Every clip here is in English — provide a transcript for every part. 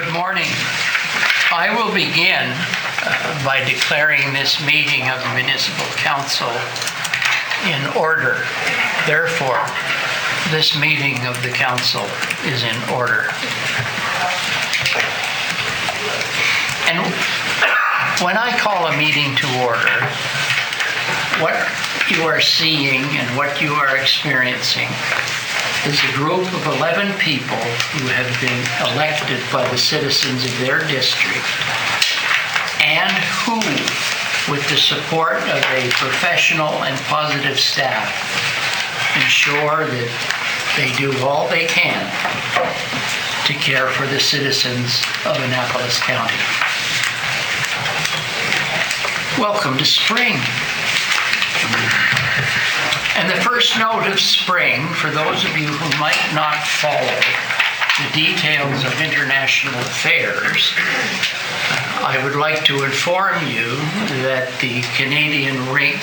Good morning. I will begin by declaring this meeting of the Municipal Council in order. Therefore, this meeting of the council is in order. And when I call a meeting to order, what you are seeing and what you are experiencing is a group of 11 people who have been elected by the citizens of their district and who, with the support of a professional and positive staff, ensure that they do all they can to care for the citizens of Annapolis County. Welcome to spring. And the first note of spring, for those of you who might not follow the details of international affairs, I would like to inform you that the Canadian rink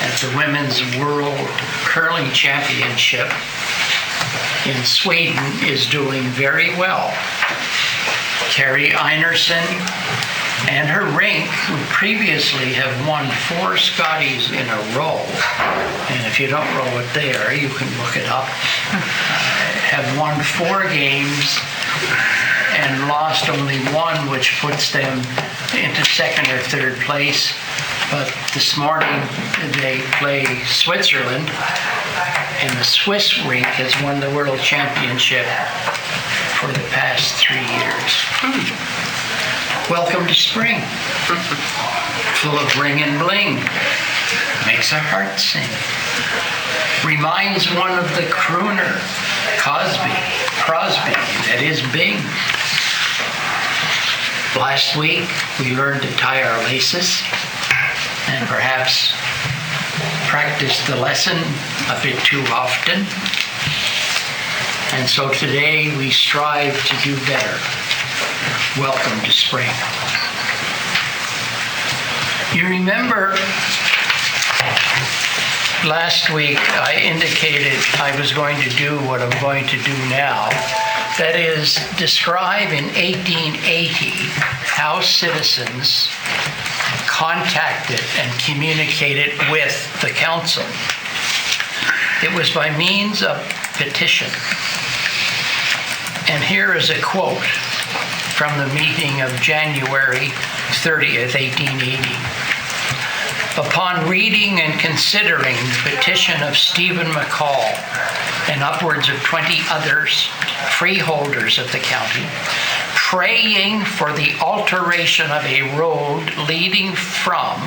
at the Women's World Curling Championship in Sweden is doing very well. Carrie Einarsson and her rink would previously have won 4 Scotties in a row, and if you don't know it there, you can look it up, have won 4 games and lost only 1, which puts them into 2nd or 3rd place. But this morning they play Switzerland, and the Swiss rink has won the World Championship for the past 3 years. Welcome to spring, full of ring and bling, makes our heart sing, reminds one of the crooner, Crosby, that is Bing. Last week, we learned to tie our laces and perhaps practiced the lesson a bit too often. And so today, we strive to do better. Welcome to spring. You remember last week I indicated I was going to do what I'm going to do now. That is, describe in 1880 how citizens contacted and communicated with the council. It was by means of petition. And here is a quote from the meeting of January 30th, 1880. Upon reading and considering the petition of Stephen McCall and upwards of 20 others, freeholders of the county, praying for the alteration of a road leading from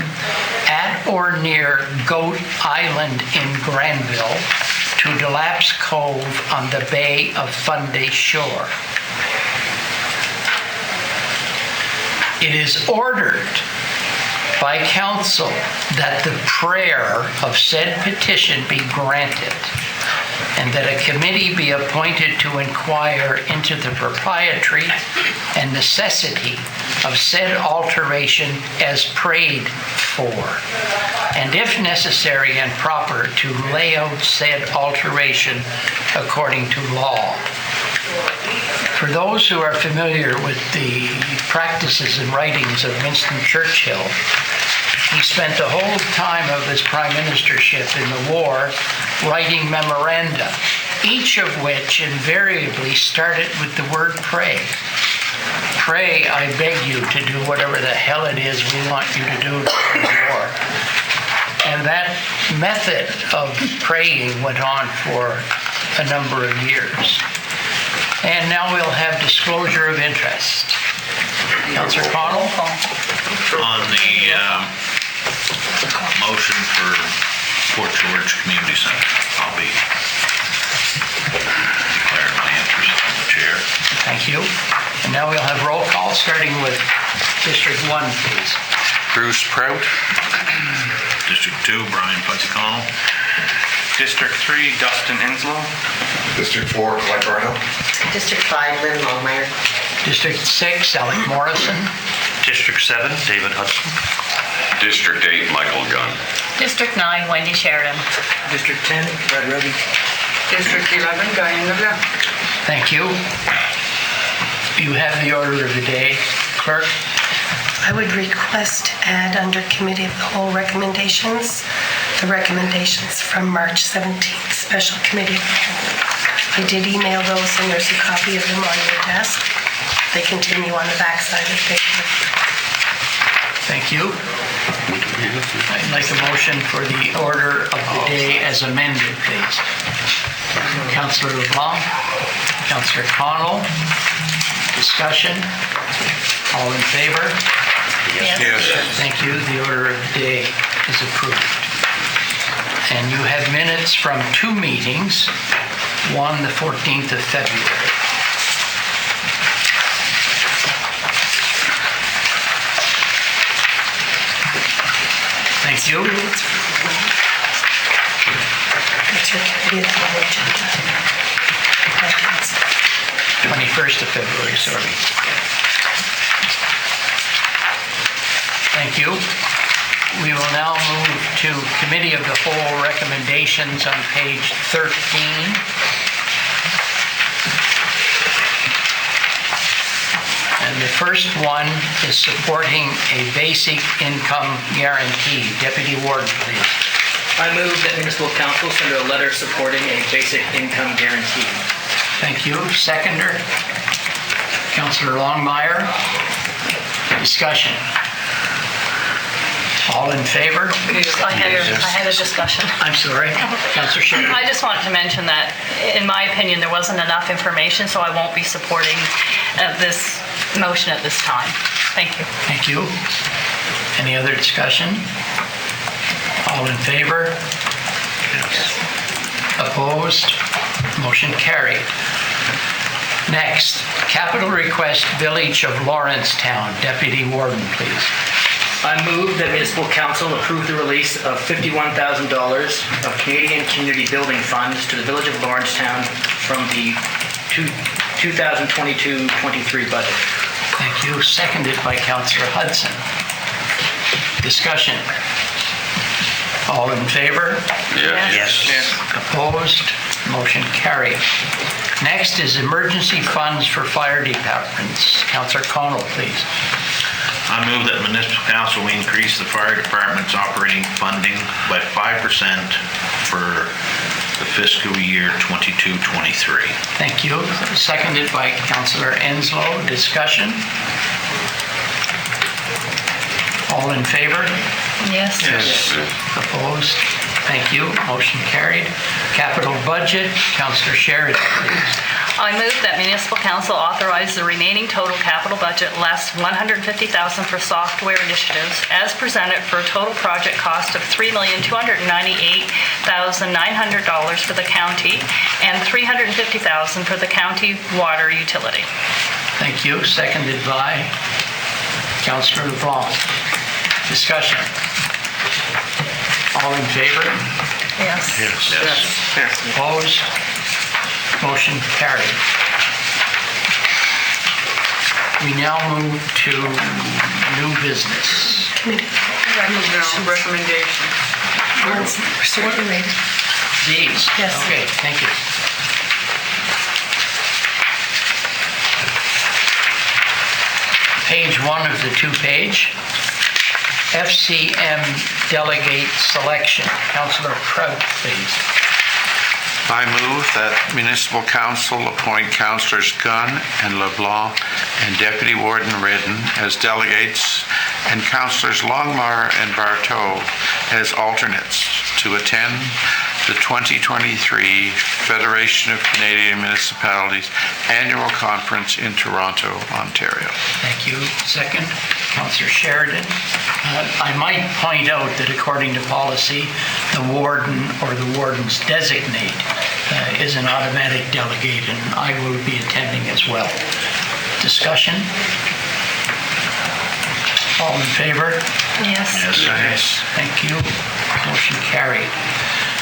at or near Goat Island in Granville to Delapse Cove on the Bay of Fundy shore. It is ordered by council that the prayer of said petition be granted, and that a committee be appointed to inquire into the propriety and necessity of said alteration as prayed for, and if necessary and proper, to lay out said alteration according to law. For those who are familiar with the practices and writings of Winston Churchill, he spent the whole time of his prime ministership in the war writing memoranda, each of which invariably started with the word pray. Pray, I beg you to do whatever the hell it is we want you to do during the war. And that method of praying went on for a number of years. And now we'll have disclosure of interest. Councillor Connell? On the motion for Fort George Community Center, I'll be declaring my interest on the chair. Thank you. And now we'll have roll call, starting with District 1, please. Bruce Prout. District 2, Brian Fuzzy-Connell. District 3, Dustin Inslow. District 4, Mike Barno. District 5, Lynn Longmire. District 6, Alec Morrison. District 7, David Hudson. District 8, Michael Gunn. District 9, Wendy Sheridan. District 10, Red Ruby. District 11, Diane LeBlanc. Thank you. You have the order of the day, clerk. I would request to add under Committee of the Whole recommendations, the recommendations from March 17th, Special Committee of the Whole. I did email those, and there's a copy of them on your desk. They continue on the backside of the paper. Thank you. I'd like a motion for the order of the day as amended, please. Councillor LeBlanc, Councillor Connell, discussion. All in favor? Yes. Thank you. The order of the day is approved. And you have minutes from 2 meetings, one the 14th of February. Thank you. That's your Committee of the Whole agenda. 21st of February, sorry. Thank you. We will now move to Committee of the Whole recommendations on page 13. And the first one is supporting a basic income guarantee. Deputy Warden, please. I move that municipal council send a letter supporting a basic income guarantee. Thank you. Seconder, Councillor Longmire. Discussion. All in favor? I had a discussion. I'm sorry. Councillor Sheridan. I just wanted to mention that, in my opinion, there wasn't enough information, so I won't be supporting this motion at this time. Thank you. Thank you. Any other discussion? All in favor? Opposed? Motion carried. Next, capital request Village of Lawrencetown. Deputy Warden, please. I move that municipal council approve the release of $51,000 of Canadian Community Building Funds to the Village of Lawrencetown from the 2022-23 budget. Thank you. Seconded by Councillor Hudson. Discussion. All in favor? Yes. Opposed? Motion carried. Next is emergency funds for fire departments. Councillor Connell, please. I move that municipal council increase the fire department's operating funding by 5% for the fiscal year 22-23. Thank you. Seconded by Councillor Enslow. Discussion. All in favor? Yes. Opposed? Thank you. Motion carried. Capital budget. Councillor Sheridan, please. I move that municipal council authorize the remaining total capital budget less $150,000 for software initiatives as presented for a total project cost of $3,298,900 for the county and $350,000 for the county water utility. Thank you. Seconded by Councillor LeBlanc. Discussion. All in favor? Yes. Opposed? Motion carried. We now move to new business. Committee of the Recommendation. Whole. Sorting rate. These? Yes. Okay, thank you. Page 1 of the 2-page. FCM delegate selection. Councillor Prout, please. I move that municipal council appoint councillors Gunn and LeBlanc and Deputy Warden Redden as delegates and councillors Longmire and Bartow as alternates to attend the 2023 Federation of Canadian Municipalities Annual Conference in Toronto, Ontario. Thank you. Second, Councillor Sheridan. I might point out that according to policy, the warden or the warden's designate is an automatic delegate, and I will be attending as well. Discussion? All in favor? Yes. Thank you. Motion carried.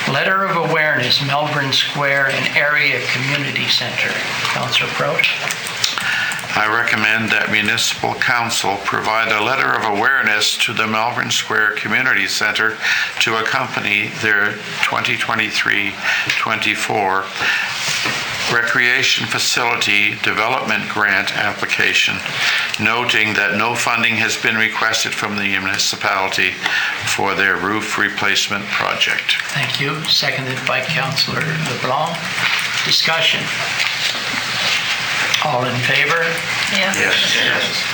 Letter of awareness, Melbourne Square and Area Community Center. Councillor Prout. I recommend that municipal council provide a letter of awareness to the Melbourne Square Community Center to accompany their 2023-24 Recreation Facility Development Grant application, noting that no funding has been requested from the municipality for their roof replacement project. Thank you. Seconded by Councillor LeBlanc. Discussion. All in favor? Yes.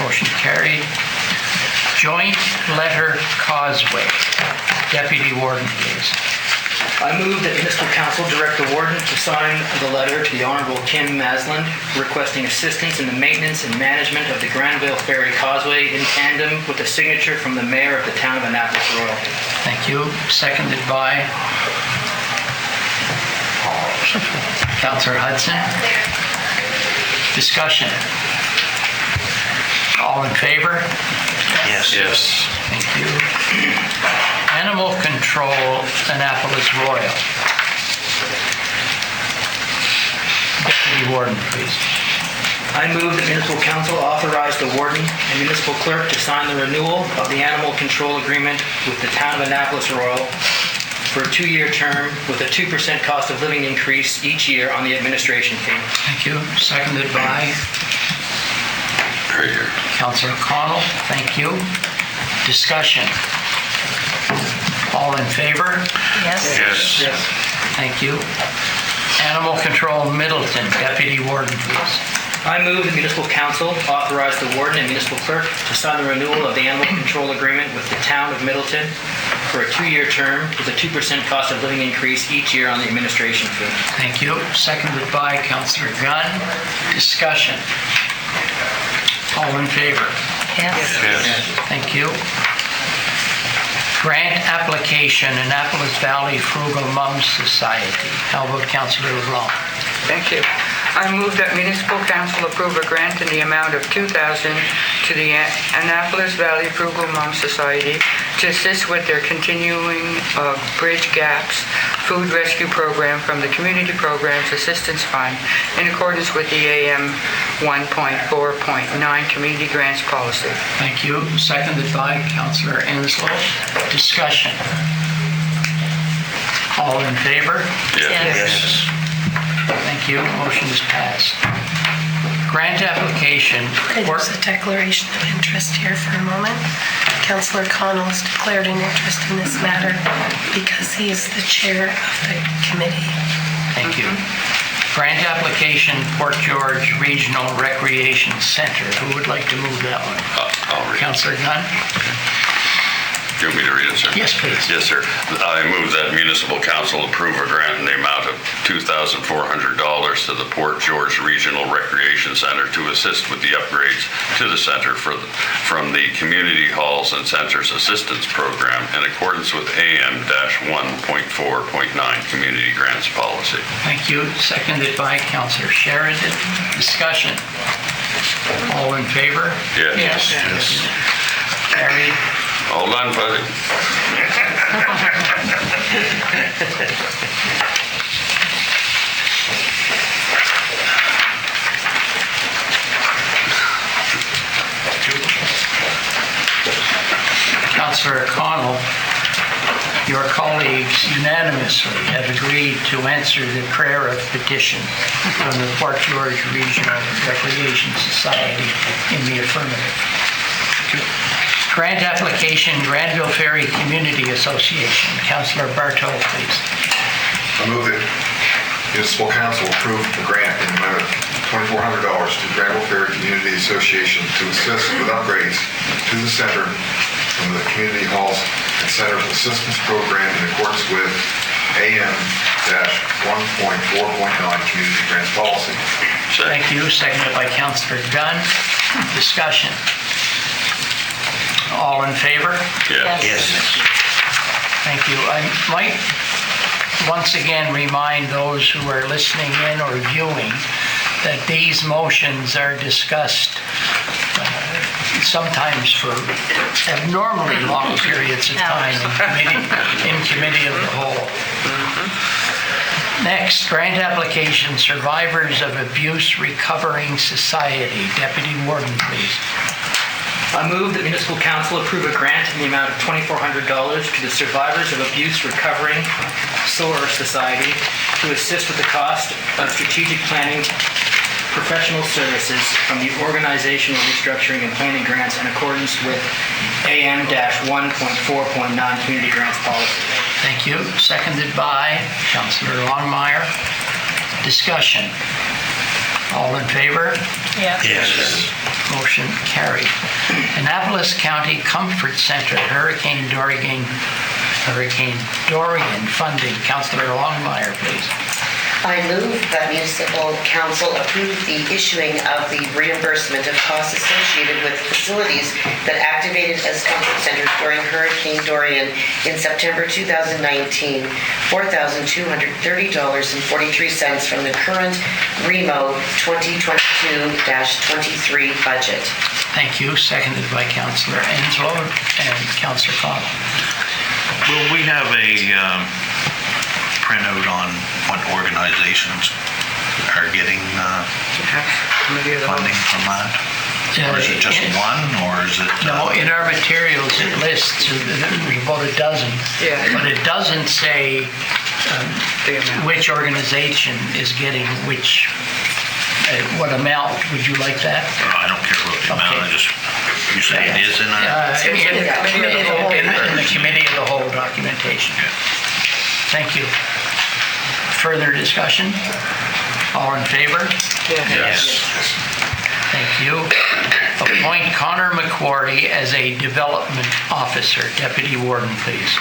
Motion carried. Joint letter causeway. Deputy Warden, please. I move that municipal council direct the warden to sign the letter to the Honorable Kim Masland requesting assistance in the maintenance and management of the Granville Ferry Causeway in tandem with a signature from the mayor of the town of Annapolis Royal. Thank you. Seconded by Councillor Hudson. Discussion. All in favor? Yes. Thank you. Animal Control, Annapolis Royal. Deputy Warden, please. I move that municipal council authorize the warden and municipal clerk to sign the renewal of the animal control agreement with the town of Annapolis Royal for a 2-year term with a 2% cost of living increase each year on the administration fee. Thank you. Seconded by Councillor Connell. Thank you. Discussion. All in favor? Yes. Thank you. Animal Control Middleton, Deputy Warden, please. I move the municipal council authorize the warden and municipal clerk to sign the renewal of the animal control agreement with the town of Middleton for a 2-year term with a 2% cost of living increase each year on the administration fee. Thank you. Seconded by Councillor Gunn. Discussion. All in favor? Yes. Thank you. Grant application, Annapolis Valley Frugal Mums Society. How about Councillor LeBlanc? Thank you. I move that municipal council approve a grant in the amount of $2,000 to the Annapolis Valley Frugal Mom Society to assist with their continuing Bridge Gaps food rescue program from the Community Programs Assistance Fund in accordance with the AM 1.4.9 Community Grants Policy. Thank you. Seconded by Councillor Enslow. Discussion. All in favor? Yes. Thank you. Motion is passed. Grant application. There's a declaration of interest here for a moment. Councillor Connell has declared an interest in this matter because he is the chair of the committee. Thank you. Grant application, Port George Regional Recreation Center. Who would like to move that one? I'll read it. Councillor Gunn? Do you want me to read it, sir? Yes, please. Yes, sir. I move that municipal council approve a grant in the amount of $2,400 to the Port George Regional Recreation Center to assist with the upgrades to the center from the Community Halls and Centers Assistance Program in accordance with AM-1.4.9 Community Grants Policy. Thank you. Seconded by Councillor Sheridan. Discussion. All in favor? Yes. Carried. All done, Fuzzy. Councillor Connell, your colleagues unanimously have agreed to answer the prayer of petition from the Port George Regional Recreation Society in the affirmative. Grant application, Granville Ferry Community Association. Councillor Bartow, please. I move that municipal council approve the grant in the amount of $2,400 to Granville Ferry Community Association to assist with upgrades to the center from the Community Halls and Centers Assistance Program in accordance with AM-1.4.9 Community Grants Policy. Thank you. Seconded by Councillor Gunn. Discussion. All in favor? Yes. Thank you. I might once again remind those who are listening in or viewing that these motions are discussed sometimes for abnormally long periods of time in committee of the whole. Next, grant application, Survivors of Abuse Recovering Society. Deputy Warden, please. I move that municipal council approve a grant in the amount of $2,400 to the Survivors of Abuse Recovering SOAR Society to assist with the cost of strategic planning professional services from the organizational restructuring and planning grants in accordance with AM-1.4.9 Community Grants Policy. Thank you. Seconded by Councillor Longmire. Discussion. All in favor? Yes. Motion carried. Annapolis County Comfort Center Hurricane Dorian funding. Councillor Longmire, please. I move that municipal council approve the issuing of the reimbursement of costs associated with facilities that activated as comfort centers during Hurricane Dorian in September 2019, $4,230.43 from the current REMO 2022-23 budget. Thank you. Seconded by Councillor Enslow and Councillor Connell. Will we have a printout on what organizations are getting funding from that? Or is it just one, or is it? No, in our materials it lists about a dozen. Yeah. But it doesn't say which organization is getting which, what amount. Would you like that? I don't care about the amount, you say it is in In the committee of the whole documentation. Thank you. Further discussion? All in favor? Yes. Thank you. Appoint Connor McQuarrie as a development officer. Deputy Warden, please.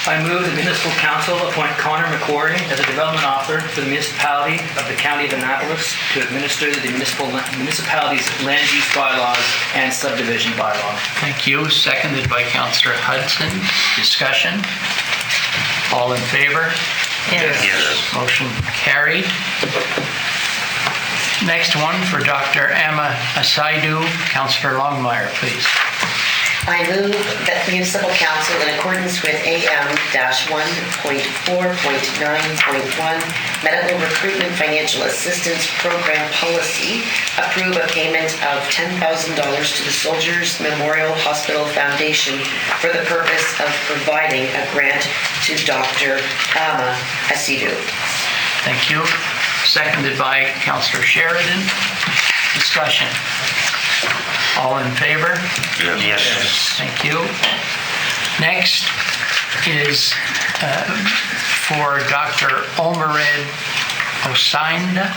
I move the municipal council appoint Connor McQuarrie as a development officer for the municipality of the County of Annapolis to administer the municipality's land use bylaws and subdivision bylaw. Thank you. Seconded by Councillor Hudson. Discussion? All in favor? Yes. Motion carried. Next one for Dr. Emma Asaidu. Councillor Longmire, please. I move that municipal council, in accordance with AM-1.4.9.1 Medical Recruitment Financial Assistance Program Policy, approve a payment of $10,000 to the Soldiers Memorial Hospital Foundation for the purpose of providing a grant to Dr. Emma Asaidu. Thank you. Seconded by Councillor Sheridan. Discussion. All in favor? Yes. Thank you. Next is for Dr. Omered Osainda.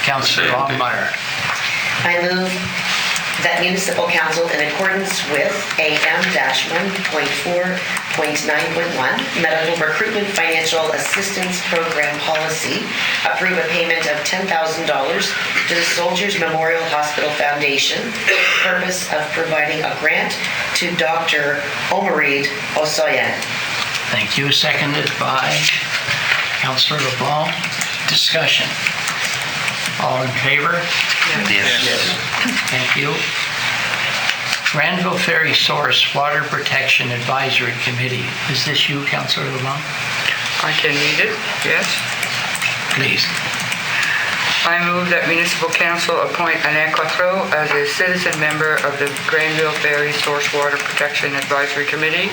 Councillor Longmire. I move that municipal council, in accordance with AM-1.4.9.1 Medical Recruitment Financial Assistance Program Policy, approve a payment of $10,000 to the Soldiers Memorial Hospital Foundation for the purpose of providing a grant to Dr. Omered Osainda. Thank you. Seconded by Councillor LeBlanc. Discussion. All in favor? Yes. Thank you. Granville Ferry Source Water Protection Advisory Committee. Is this you, Councillor LeBlanc? I can read it, yes. Please. I move that municipal council appoint Annette Cotreau as a citizen member of the Granville Ferry Source Water Protection Advisory Committee,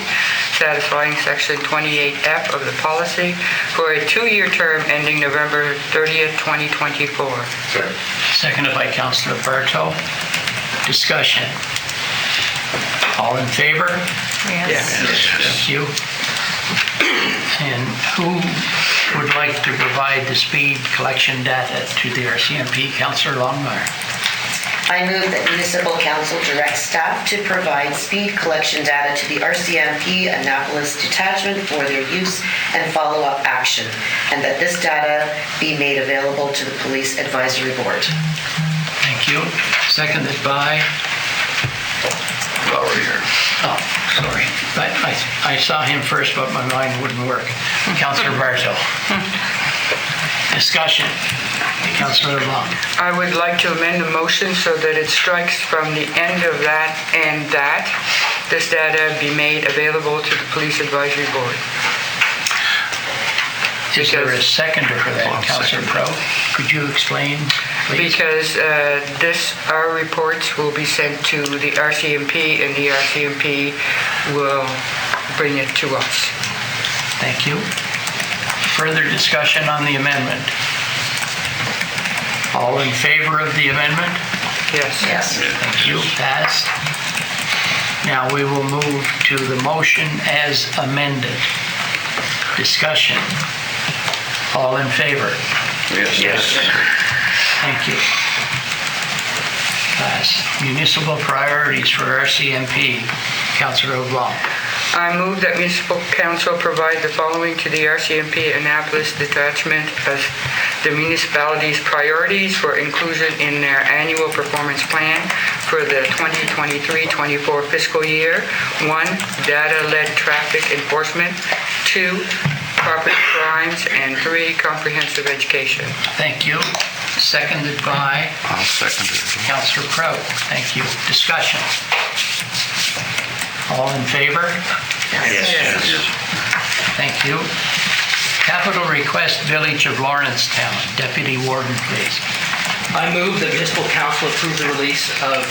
satisfying Section 28F of the policy, for a 2-year term ending November 30th, 2024. Second. Seconded by Councillor Bartow. Discussion. All in favor? Yes. Thank you. And who would like to provide the speed collection data to the RCMP? Councillor Longmire. I move that municipal council direct staff to provide speed collection data to the RCMP Annapolis Detachment for their use and follow-up action, and that this data be made available to the Police Advisory Board. Thank you. Seconded by? Oh, sorry. But I saw him first, but my mind wouldn't work. Councillor Bartow. Discussion. Councillor LeBlanc. I would like to amend the motion so that it strikes from the end of that and that this data be made available to the Police Advisory Board. Is there a Because- seconder for that, I'll Councillor second. Pro? Could you explain, please? Because our reports will be sent to the RCMP, and the RCMP will bring it to us. Thank you. Further discussion on the amendment? All in favor of the amendment? Yes. Thank you, passed. Now we will move to the motion as amended. Discussion. All in favor? Yes. Thank you. Passed. Municipal priorities for RCMP. Councillor LeBlanc. I move that municipal council provide the following to the RCMP Annapolis Detachment as the municipality's priorities for inclusion in their annual performance plan for the 2023-24 fiscal year. 1, data-led traffic enforcement. 2, property crimes. And 3, comprehensive education. Thank you. Seconded by I'll second it. Councillor Prout. Thank you. Discussion. All in favor? Thank you. Capital request, Village of Lawrencetown. Deputy Warden, please. I move that municipal council approve the release of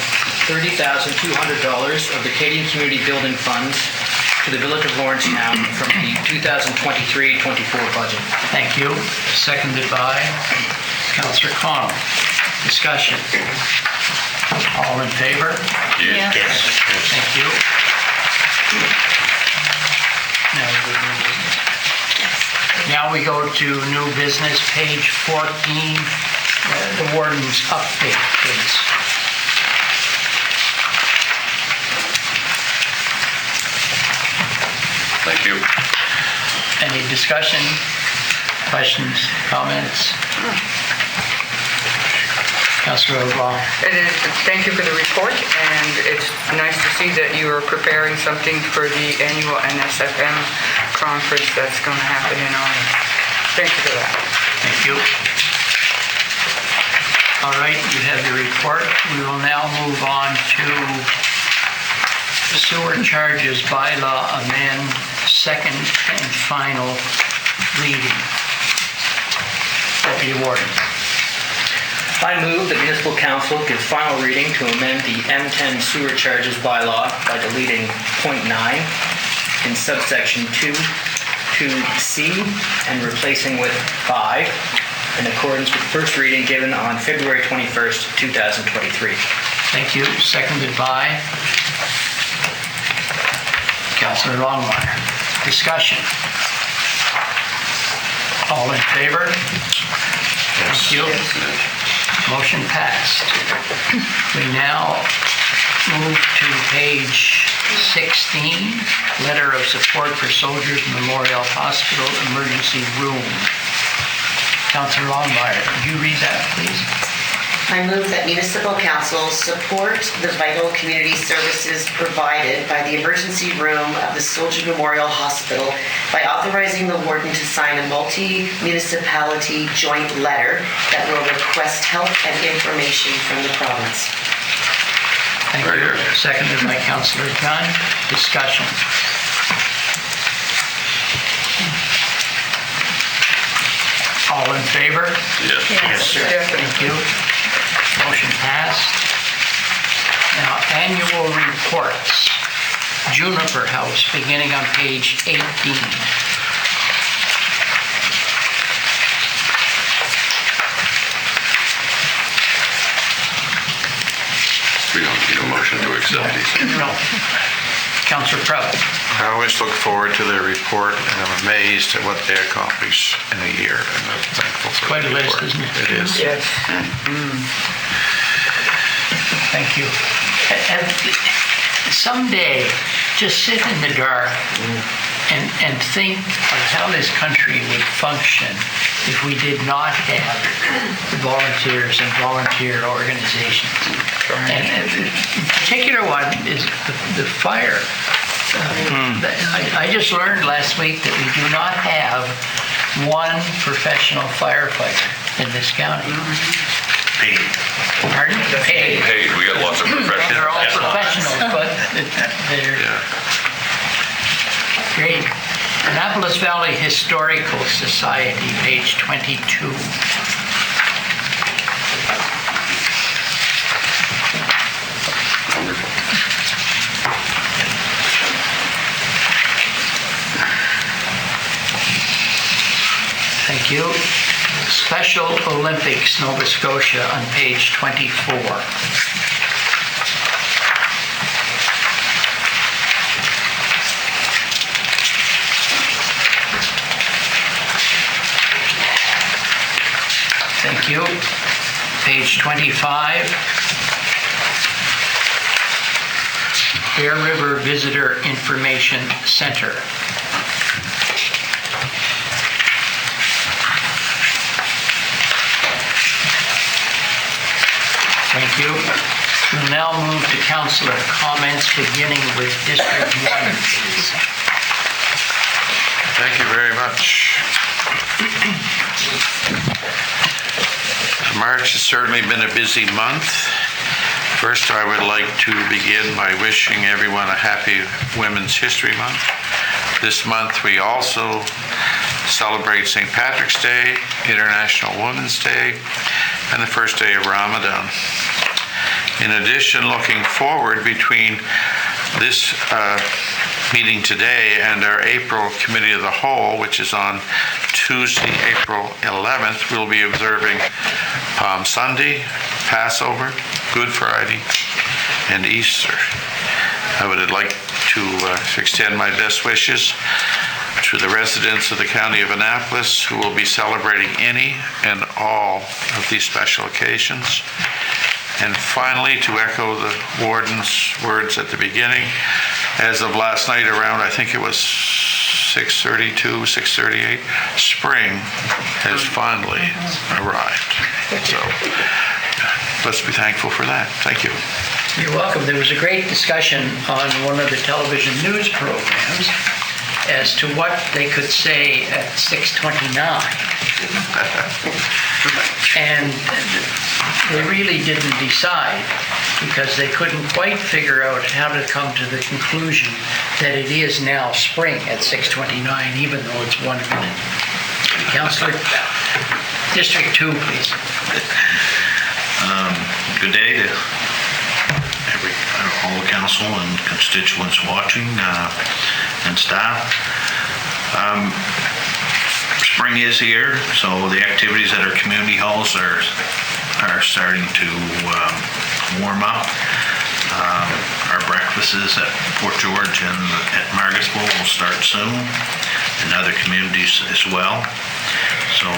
$30,200 of the Canadian Community Building Funds to the Village of Lawrencetown from the 2023-24 budget. Thank you. Seconded by Councillor Connell. Discussion. All in favor? Yes. Thank you. Now we go to new business, page 14, the warden's update, please. Thank you. Any discussion, questions, comments? Councillor LeBlanc. Thank you for the report, and it's nice to see that you are preparing something for the annual NSFM conference that's going to happen in August. Thank you for that. Thank you. All right, you have the report. We will now move on to sewer charges bylaw amend, second and final reading. Deputy Warden. I move that municipal council give final reading to amend the M10 sewer charges bylaw by deleting .9 in subsection 2 to C and replacing with 5 in accordance with first reading given on February 21st, 2023. Thank you. Seconded by Councillor Longmire. Discussion. All in favor? Thank you. Motion passed. We now move to page 16, letter of support for Soldiers Memorial Hospital emergency room. Councillor Longmire, could you read that, please? I move that municipal council support the vital community services provided by the emergency room of the Soldier Memorial Hospital by authorizing the warden to sign a multi-municipality joint letter that will request help and information from the province. Thank you. Seconded by Councillor Gunn. Discussion. All in favor? Yes. Thank you. Motion passed. Now, annual reports. Juniper House, beginning on page 18. We don't need a motion to accept these. No. Councillor Prout. I always look forward to their report, and I'm amazed at what they accomplish in a year, and I'm thankful for Quite the a list, report. isn't it? It is. Yes. Thank you. And someday, just sit in the dark and think of how this country would function if we did not have volunteers and volunteer organizations. And the particular one is the fire. I just learned last week that we do not have one professional firefighter in this county. Paid. Pardon? Paid. Hey, we got lots of professionals. They're all professionals, but they're great. And Annapolis Valley Historical Society, page 22. Thank you. Special Olympics, Nova Scotia, on page 24. Thank you. Page 25. Bear River Visitor Information Center. Thank you. We'll now move to councillor comments, beginning with District 1, please. Thank you very much. March has certainly been a busy month. First, I would like to begin by wishing everyone a happy Women's History Month. This month, we also celebrate St. Patrick's Day, International Women's Day, and the first day of Ramadan. In addition, looking forward between this meeting today and our April Committee of the Whole, which is on Tuesday, April 11th, we'll be observing Palm Sunday, Passover, Good Friday, and Easter. I would like to extend my best wishes to the residents of the County of Annapolis who will be celebrating any and all of these special occasions. And finally, to echo the warden's words at the beginning, as of last night around, I think it was 6:32, 6:38, spring has finally arrived. So let's be thankful for that. Thank you. You're welcome. There was a great discussion on one of the television news programs as to what they could say at 6:29. And they really didn't decide because they couldn't quite figure out how to come to the conclusion that it is now spring at 6:29, even though it's 1 minute. Councillor, District 2, please. Good day to all the council and constituents watching and staff. Spring is here, so the activities at our community halls are starting to warm up. Our breakfasts at Fort George and at Margatsville will start soon, and other communities as well. So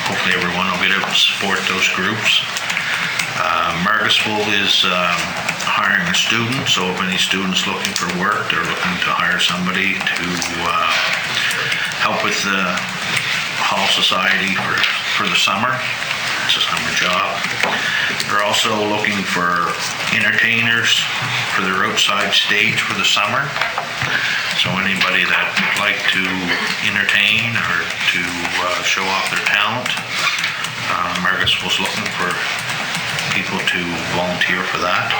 hopefully everyone will be able to support those groups. Margatsville is hiring a student, so if any students looking for work, they're looking to hire somebody to help with the Hall Society for the summer. It's a summer job. They're also looking for entertainers for their outside stage for the summer. So anybody that would like to entertain or to show off their talent, Margatsville's looking for people to volunteer for that.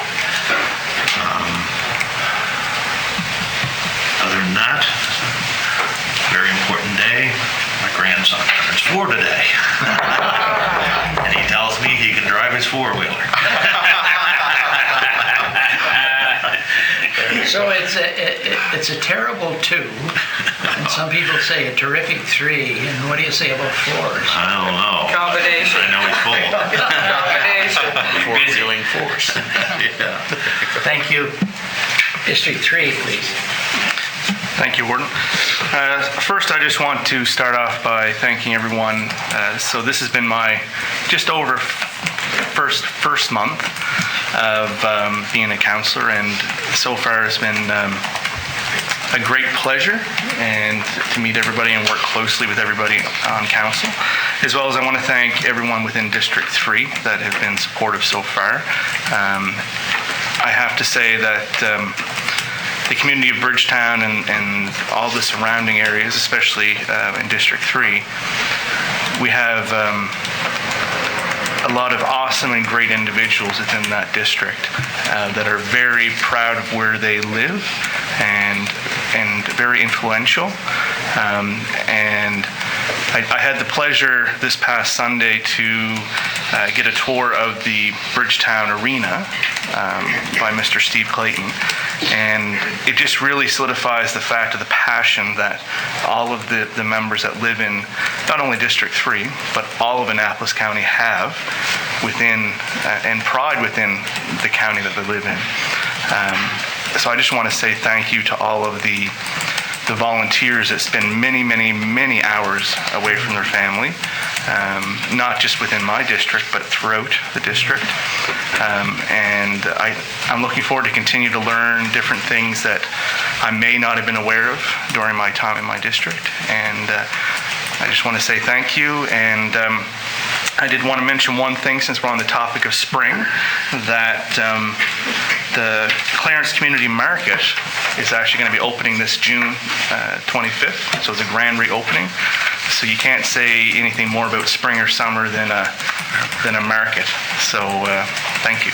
Other than that, very important day. My grandson turns 4 today. And he tells me he can drive his 4-wheeler. So it's a terrible 2, and some people say a terrific 3, and what do you say about 4s? I don't know. Combination. I know he's full. Combination. Four-wheeling force. Yeah. Thank you. District 3, please. Thank you, Warden. First, I just want to start off by thanking everyone. So this has been my just over first month of being a counselor, and so far it's been a great pleasure and to meet everybody and work closely with everybody on council. As well as I want to thank everyone within District 3 that have been supportive so far. I have to say that the community of Bridgetown and all the surrounding areas, especially in District 3, we have a lot of awesome and great individuals within that district that are very proud of where they live and very influential. And I had the pleasure this past Sunday to get a tour of the Bridgetown Arena by Mr. Steve Clayton. And it just really solidifies the fact of the passion that all of the members that live in not only District 3, but all of Annapolis County have within, and pride within the county that they live in. So I just want to say thank you to all of the volunteers that spend many, many, many hours away from their family, not just within my district, but throughout the district. And I'm looking forward to continue to learn different things that I may not have been aware of during my time in my district. And I just want to say thank you. And I did want to mention one thing since we're on the topic of spring, that the Clarence Community Market is actually going to be opening this June 25th, so it's a grand reopening. So you can't say anything more about spring or summer than a market. So thank you.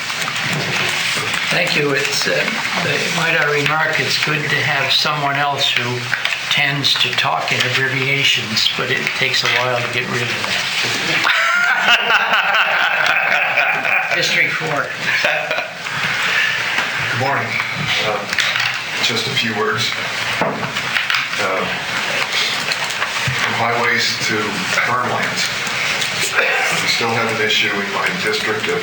Thank you. It's, might I remark, it's good to have someone else who tends to talk in abbreviations, but it takes a while to get rid of that. District 4. Good morning. Just a few words. From highways to farmlands, we still have an issue in my district of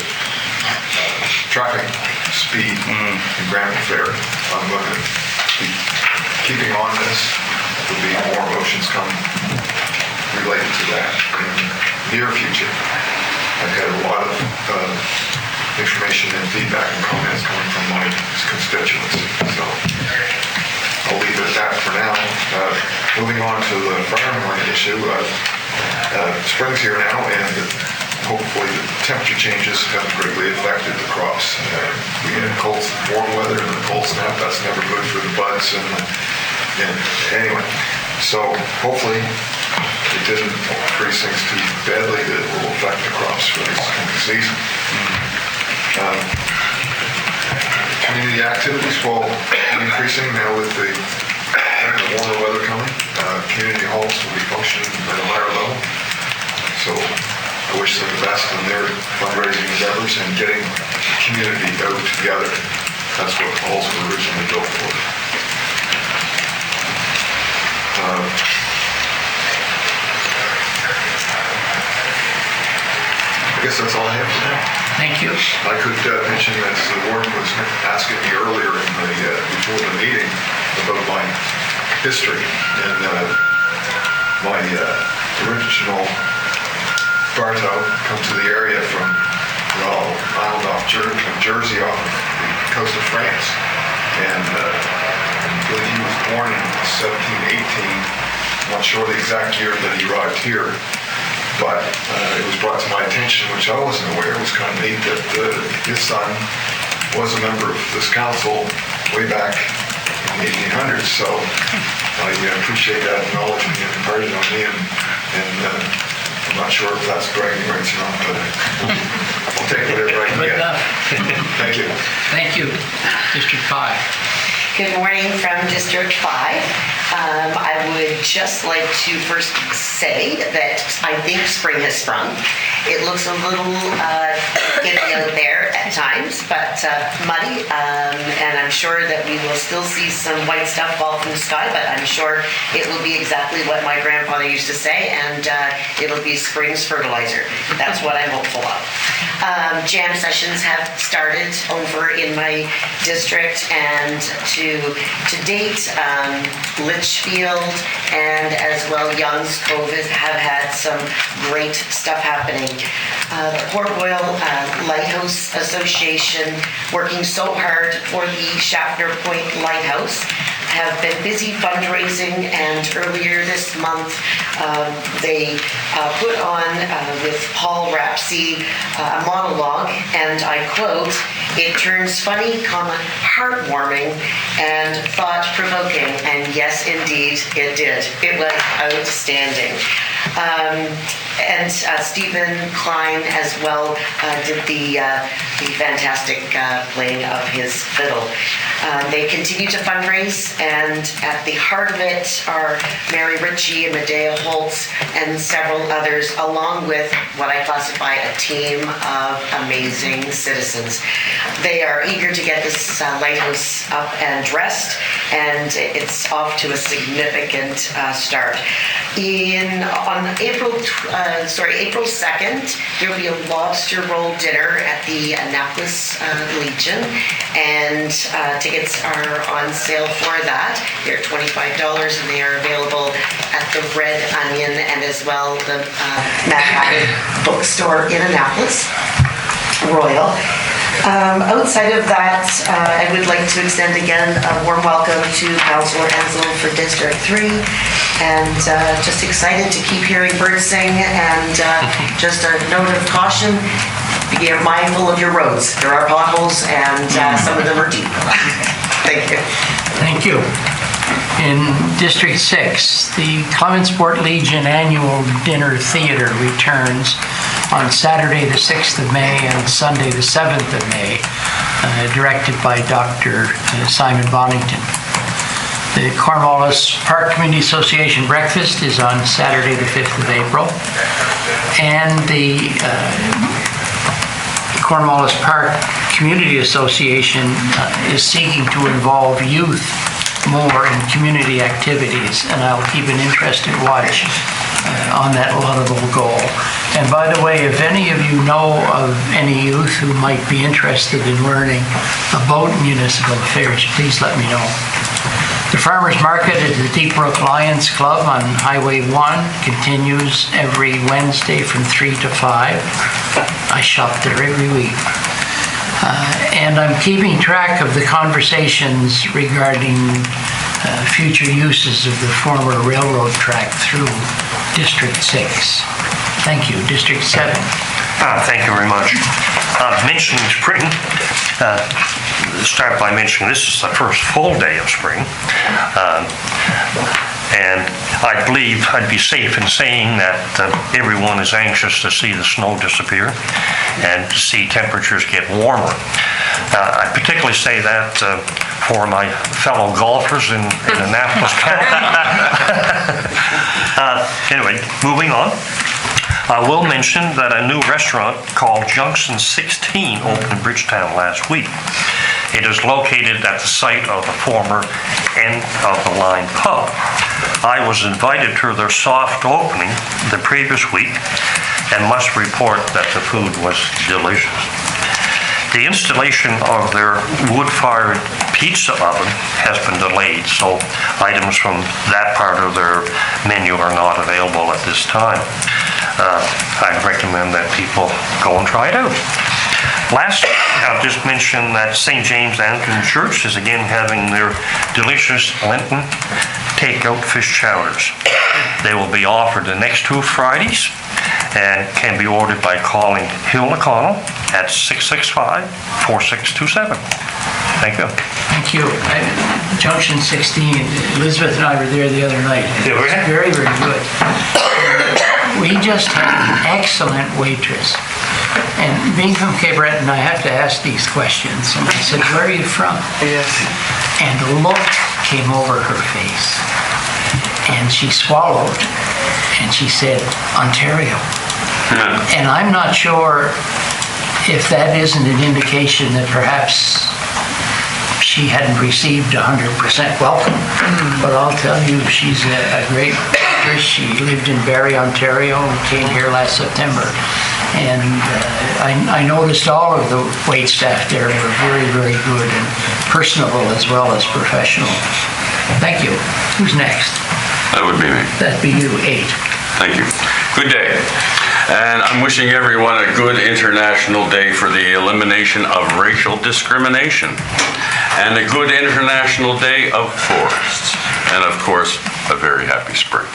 traffic speed in Granville Ferry. I'm going to be keeping on this. There'll be more motions come related to that in the near future. I've had a lot of information and feedback and comments coming from my constituents. So I'll leave it at that for now. Moving on to the farmland issue, spring's here now, and hopefully the temperature changes have greatly affected the crops. We had cold, warm weather and the cold snap. That's never good for the buds. And anyway, so hopefully it didn't freeze things too badly that it will affect the crops for this season. Community activities will be increasing now with the warmer weather coming. Community halls will be functioning at a higher level. So I wish them the best in their fundraising endeavors and getting the community out together. That's what halls were originally built for. I guess that's all I have for now. Thank you. I could mention, as the warden was asking me earlier before the meeting about my history and my original Bartow come to the area from island off Jersey, off the coast of France, and I believe he was born in 1718. I'm not sure the exact year that he arrived here. But it was brought to my attention, which I wasn't aware, it was kind of neat, that his son was a member of this council way back in the 1800s. So I appreciate that knowledge being imparted on me, and I'm not sure if that's bragging rights or not, but I'll take whatever I can get. Thank you. Thank you. District 5. Good morning from District 5. I would just like to first say that I think spring has sprung. It looks a little iffy out there at times, but muddy, and I'm sure that we will still see some white stuff fall from the sky, but I'm sure it will be exactly what my grandfather used to say, and it'll be spring's fertilizer. That's what I'm hopeful of. Jam sessions have started over in my district, and to date, Litchfield and as well Young's Cove have had some great stuff happening. The Port Royal Lighthouse Association, working so hard for the Schaffner Point Lighthouse, have been busy fundraising, and earlier this month they put on with Paul Rapsey a monologue, and I quote, "It turns funny, heartwarming, and thought-provoking," and yes, indeed, it did. It was outstanding. And Stephen Klein as well did the the fantastic playing of his fiddle. They continue to fundraise, and at the heart of it are Mary Ritchie and Medea Holtz and several others, along with what I classify a team of amazing citizens. They are eager to get this lighthouse up and dressed, and it's off to a significant start. On April 2nd, there will be a lobster roll dinner at the Annapolis Legion, and tickets are on sale for that. They're $25, and they are available at the Red Onion and as well the Matt bookstore in Annapolis, Royal. Outside of that, I would like to extend again a warm welcome to Councillor Enzel for District 3, and just excited to keep hearing birds sing, and just a note of caution, be mindful of your roads. There are potholes, and some of them are deep. Thank you. Thank you. In District 6, the Clementsport Legion Annual Dinner Theater returns on Saturday the 6th of May and Sunday the 7th of May, directed by Dr. Simon Bonington. The Cornwallis Park Community Association breakfast is on Saturday the 5th of April, and the Cornwallis Park Community Association is seeking to involve youth more in community activities, and I'll keep an interested watch on that laudable goal. And by the way, if any of you know of any youth who might be interested in learning about municipal affairs, please let me know. The Farmers Market at the Deep Brook Lions Club on Highway 1 continues every Wednesday from 3 to 5. I shop there every week. And I'm keeping track of the conversations regarding future uses of the former railroad track through District 6. Thank you. District 7. Thank you very much. Mentioning spring, start by mentioning this is the first full day of spring. And I believe I'd be safe in saying that everyone is anxious to see the snow disappear and to see temperatures get warmer. I particularly say that for my fellow golfers in Annapolis County. Anyway, moving on. I will mention that a new restaurant called Junction 16 opened in Bridgetown last week. It is located at the site of the former end of the line pub. I was invited to their soft opening the previous week and must report that the food was delicious. The installation of their wood-fired pizza oven has been delayed, so items from that part of their menu are not available at this time. I'd recommend that people go and try it out. Lastly, I'll just mention that St. James Anglican Church is again having their delicious Lenten takeout fish chowders. They will be offered the next 2 Fridays and can be ordered by calling Hilda Connell at 665-4627. Thank you. Thank you. Junction 16, Elizabeth and I were there the other night. Yeah, It was very, very good. We just had an excellent waitress. And being from Cape Breton, I have to ask these questions. And I said, where are you from? Yes. And a look came over her face. And she swallowed. And she said, Ontario. And I'm not sure if that isn't an indication that perhaps she hadn't received 100% welcome. But I'll tell you, she's a great actress. She lived in Barrie, Ontario, and came here last September. And I noticed all of the wait staff there were very, very good and personable as well as professional. Thank you. Who's next? That would be me. That'd be you, 8. Thank you. Good day. And I'm wishing everyone a good International Day for the Elimination of Racial Discrimination and a good International Day of Forests. And of course, a very happy spring.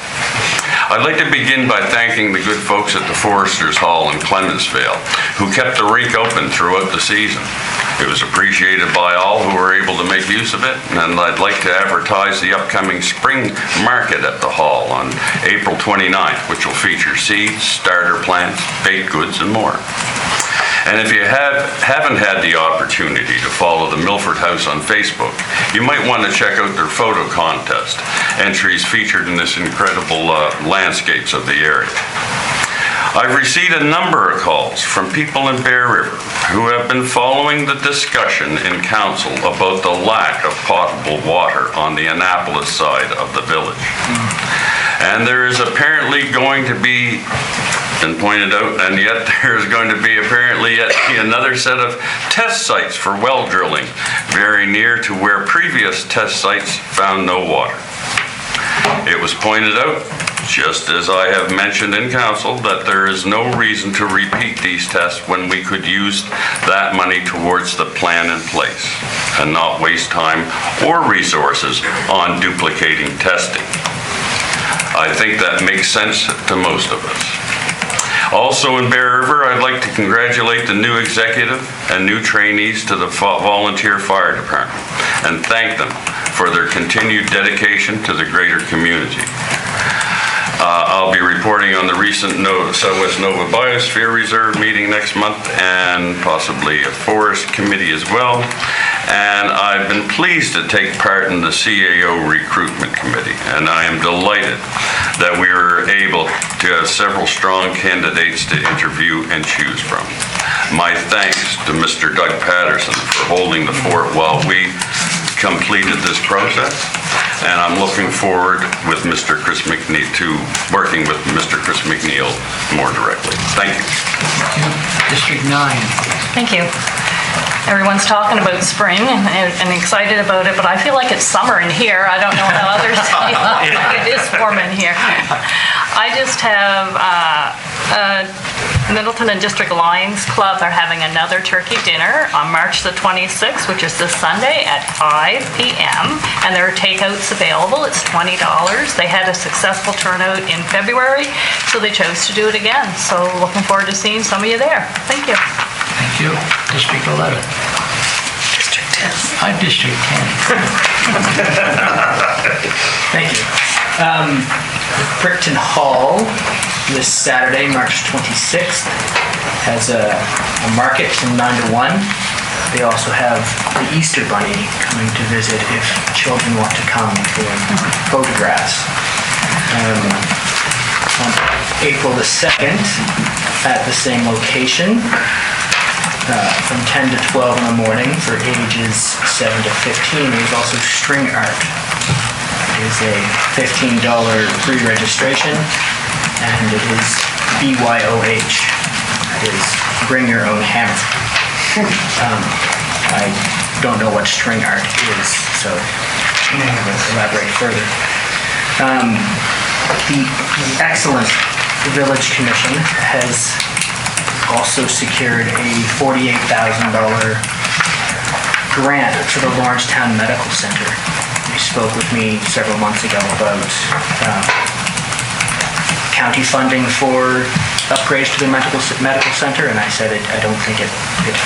I'd like to begin by thanking the good folks at the Foresters Hall in Clemensvale who kept the rink open throughout the season. It was appreciated by all who were able to make use of it, and I'd like to advertise the upcoming spring market at the hall on April 29th, which will feature seeds, starter plants, baked goods, and more. And if you haven't had the opportunity to follow the Milford House on Facebook, you might want to check out their photo contest entries featured in this incredible landscapes of the area. I've received a number of calls from people in Bear River who have been following the discussion in council about the lack of potable water on the Annapolis side of the village. And there is apparently going to be, been pointed out, and yet there's going to be apparently yet another set of test sites for well drilling very near to where previous test sites found no water. It was pointed out, just as I have mentioned in council, that there is no reason to repeat these tests when we could use that money towards the plan in place and not waste time or resources on duplicating testing. I think that makes sense to most of us. Also in Bear River, I'd like to congratulate the new executive and new trainees to the volunteer fire department and thank them for their continued dedication to the greater community. I'll be reporting on the recent Southwest Nova Biosphere Reserve meeting next month and possibly a forest committee as well. And I've been pleased to take part in the CAO recruitment committee, and I am delighted that we were able to have several strong candidates to interview and choose from. My thanks to Mr. Doug Patterson for holding the fort while we completed this process, and I'm looking forward with Mr. Chris McNeil to working with Mr. Chris McNeil more directly. Thank you. District 9. Thank you. Everyone's talking about spring and excited about it, but I feel like it's summer in here. I don't know how others feel. It is warm in here. I just have Middleton and District Lions Club are having another turkey dinner on March the 26th, which is this Sunday at 5 p.m. And there are takeouts available. It's $20. They had a successful turnout in February, so they chose to do it again. So looking forward to seeing some of you there. Thank you. Thank you. District 11. District 10. District 10. Thank you. Brickton Hall this Saturday, March 26th, has a market from 9 to 1. They also have the Easter Bunny coming to visit if children want to come for photographs. On April the 2nd, at the same location, from 10 to 12 in the morning for ages 7 to 15. There's also string art. It is a $15 free registration, and it is BYOH. It is Bring Your Own Hammer. I don't know what string art is, so I'm going to elaborate further. The excellent Village Commission has also secured a $48,000 grant for the Lawrencetown Medical Center. They spoke with me several months ago about county funding for upgrades to the medical center, and I said I don't think it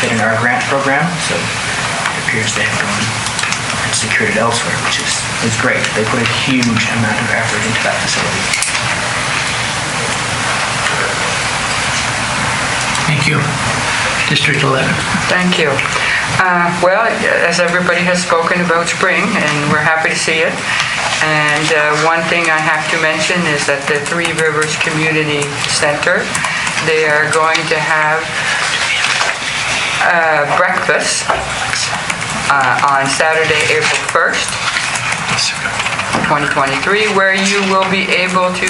fit in our grant program, so it appears they have gone and secured it elsewhere, which is great. They put a huge amount of effort into that facility. Thank you. District 11. Thank you. Well, as everybody has spoken about spring, and we're happy to see it. And one thing I have to mention is that the Three Rivers Community Center, they are going to have breakfast on Saturday, April 1st. 2023, where you will be able to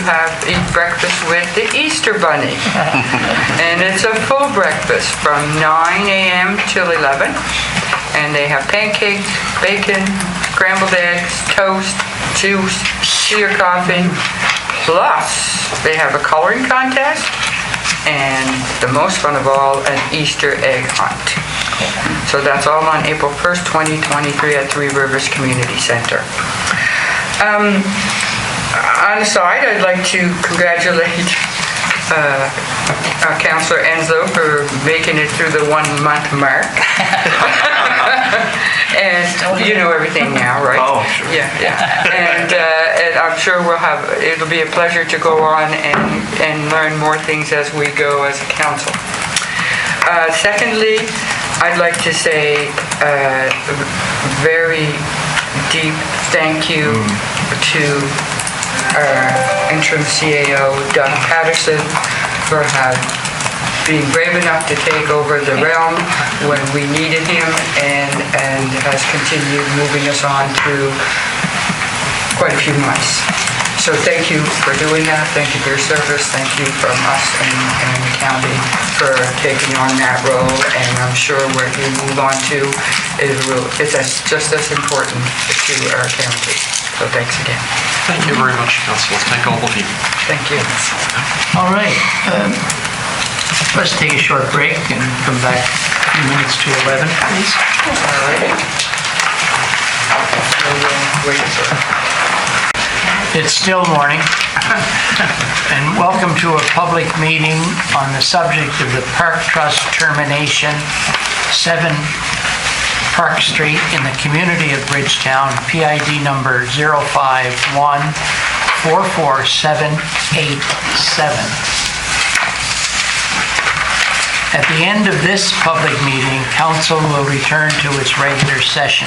eat breakfast with the Easter Bunny. And it's a full breakfast from 9 a.m. till 11. And they have pancakes, bacon, scrambled eggs, toast, juice, tea or coffee. Plus, they have a coloring contest and the most fun of all, an Easter egg hunt. So that's all on April 1st, 2023 at Three Rivers Community Center. On the side, I'd like to congratulate Councillor Enzo for making it through the 1 month mark. And you know everything now, right? Oh, sure. Yeah. And I'm sure it'll be a pleasure to go on and learn more things as we go as a council. Secondly, I'd like to say a very deep thank you to our interim CAO, Doug Patterson, for being brave enough to take over the realm when we needed him and has continued moving us on through quite a few months. So thank you for doing that. Thank you for your service. Thank you from us and the county for taking on that role. And I'm sure what you move on to is just as important to our county. So thanks again. Thank you very much, Councillor. Thank all of you. Thank you. All right. Let's take a short break and come back a few minutes to 11, please. All right. Wait for it. It's still morning, and welcome to a public meeting on the subject of the Park Trust termination, 7 Park Street in the community of Bridgetown, PID number 051-44787. At the end of this public meeting, council will return to its regular session.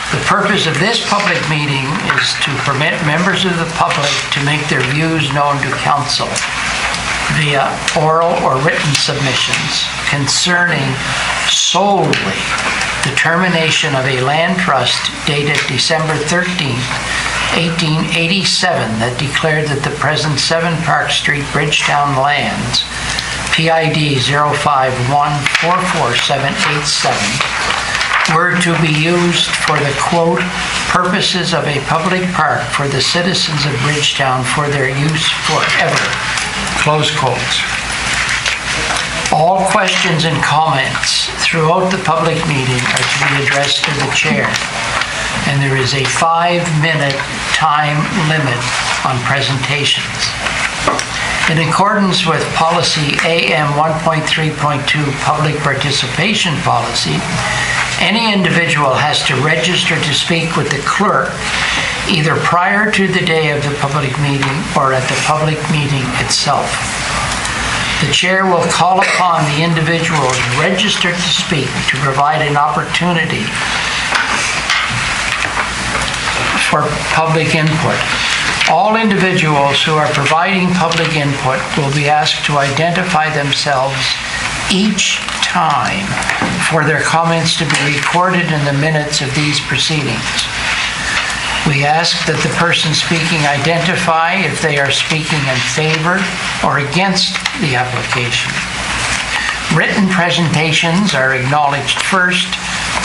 The purpose of this public meeting is to permit members of the public to make their views known to council via oral or written submissions concerning solely the termination of a land trust dated December 13th, 1887 that declared that the present 7 Park Street, Bridgetown lands, PID 051-44787, were to be used for the, quote, purposes of a public park for the citizens of Bridgetown for their use forever, close quotes. All questions and comments throughout the public meeting are to be addressed to the chair, and there is a 5-minute time limit on presentations. In accordance with policy AM 1.3.2 public participation policy, any individual has to register to speak with the clerk either prior to the day of the public meeting or at the public meeting itself. The chair will call upon the individuals registered to speak to provide an opportunity for public input. All individuals who are providing public input will be asked to identify themselves each time for their comments to be recorded in the minutes of these proceedings. We ask that the person speaking identify if they are speaking in favor or against the application. Written presentations are acknowledged first,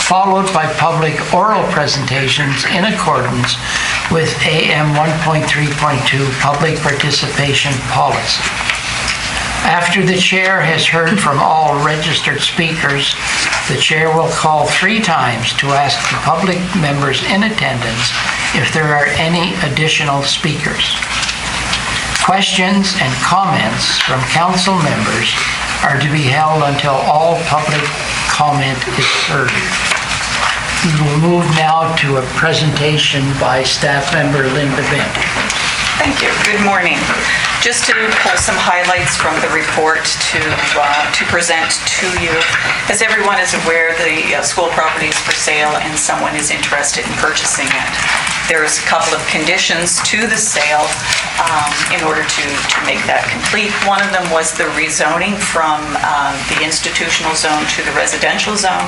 followed by public oral presentations in accordance with AM 1.3.2 public participation policy. After the chair has heard from all registered speakers, the chair will call 3 times to ask the public members in attendance if there are any additional speakers. Questions and comments from council members are to be held until all public comment is heard. We will move now to a presentation by staff member Linda Bent. Thank you. Good morning. Just to pull some highlights from the report to present to you. As everyone is aware, the school property is for sale and someone is interested in purchasing it. There's a couple of conditions to the sale in order to make that complete. One of them was the rezoning from the institutional zone to the residential zone.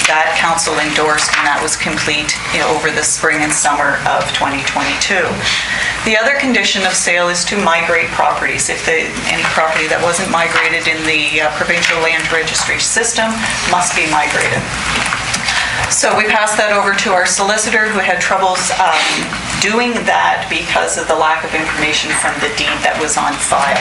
That council endorsed, and that was complete over the spring and summer of 2022. The other condition of sale is to migrate properties. If any property that wasn't migrated in the provincial land registry system must be migrated. So we passed that over to our solicitor, who had troubles doing that because of the lack of information from the deed that was on file.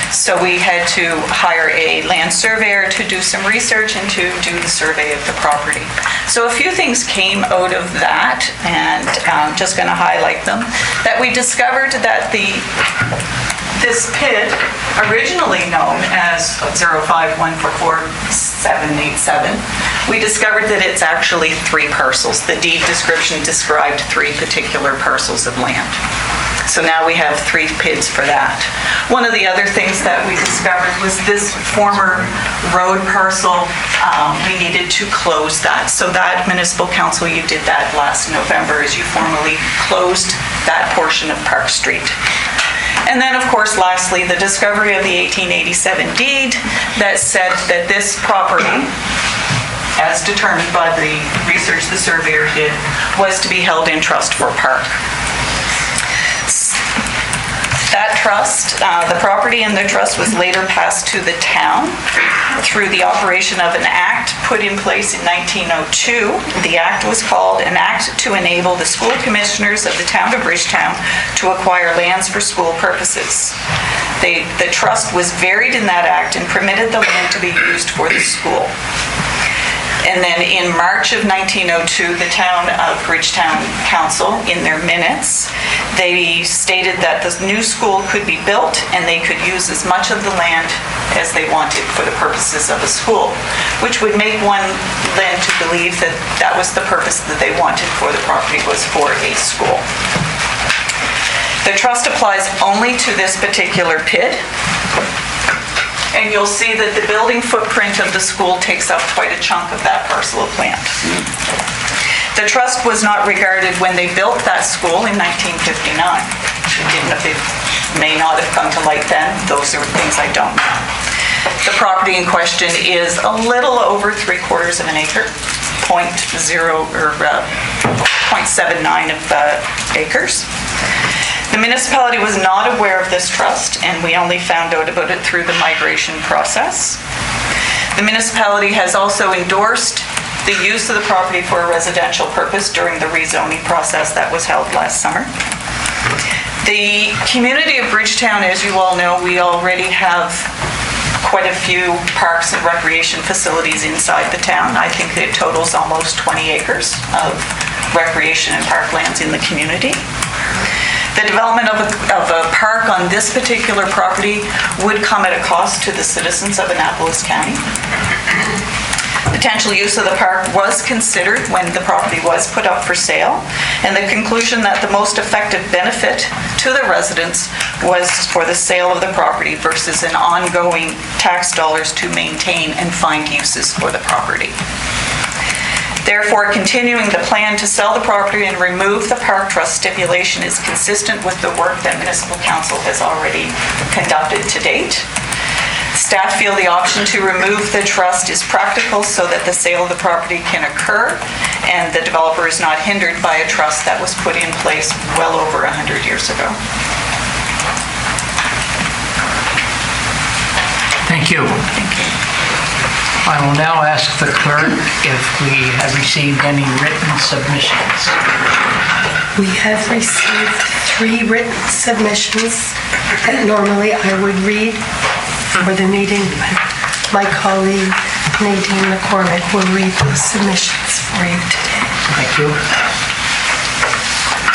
So we had to hire a land surveyor to do some research and to do the survey of the property. So a few things came out of that, and I'm just going to highlight them. That we discovered that this pit, originally known as 051444787, we discovered that it's actually 3 parcels. The deed description described 3 particular parcels of land. So now we have 3 PIDs for that. One of the other things that we discovered was this former road parcel, we needed to close that. So that municipal council, you did that last November, as you formally closed that portion of Park Street. And then, of course, lastly, the discovery of the 1887 deed that said that this property, as determined by the research the surveyor did, was to be held in trust for park. That trust, the property in the trust was later passed to the town through the operation of an act put in place in 1902. The act was called an Act to Enable the School Commissioners of the Town of Bridgetown to Acquire Lands for School Purposes. The trust was varied in that act and permitted the land to be used for the school. And then in March of 1902, the Town of Bridgetown Council, in their minutes, they stated that the new school could be built and they could use as much of the land as they wanted for the purposes of a school, which would make one lend to believe that that was the purpose that they wanted for the property, was for a school. The trust applies only to this particular PID. And you'll see that the building footprint of the school takes up quite a chunk of that parcel of land. The trust was not regarded when they built that school in 1959. It may not have come to light then. Those are things I don't know. The property in question is a little over 3/4 of an acre, 0.79 of acres. The municipality was not aware of this trust, and we only found out about it through the migration process. The municipality has also endorsed the use of the property for a residential purpose during the rezoning process that was held last summer. The community of Bridgetown, as you all know, we already have quite a few parks and recreation facilities inside the town. I think it totals almost 20 acres of recreation and parklands in the community. The development of a park on this particular property would come at a cost to the citizens of Annapolis County. Potential use of the park was considered when the property was put up for sale, and the conclusion that the most effective benefit to the residents was for the sale of the property versus an ongoing tax dollars to maintain and find uses for the property. Therefore, continuing the plan to sell the property and remove the park trust stipulation is consistent with the work that Municipal Council has already conducted to date. Staff feel the option to remove the trust is practical so that the sale of the property can occur and the developer is not hindered by a trust that was put in place well over 100 years ago. Thank you. I will now ask the clerk if we have received any written submissions. We have received 3 written submissions that normally I would read for the meeting, but my colleague Nadine McCormick will read those submissions for you today. Thank you.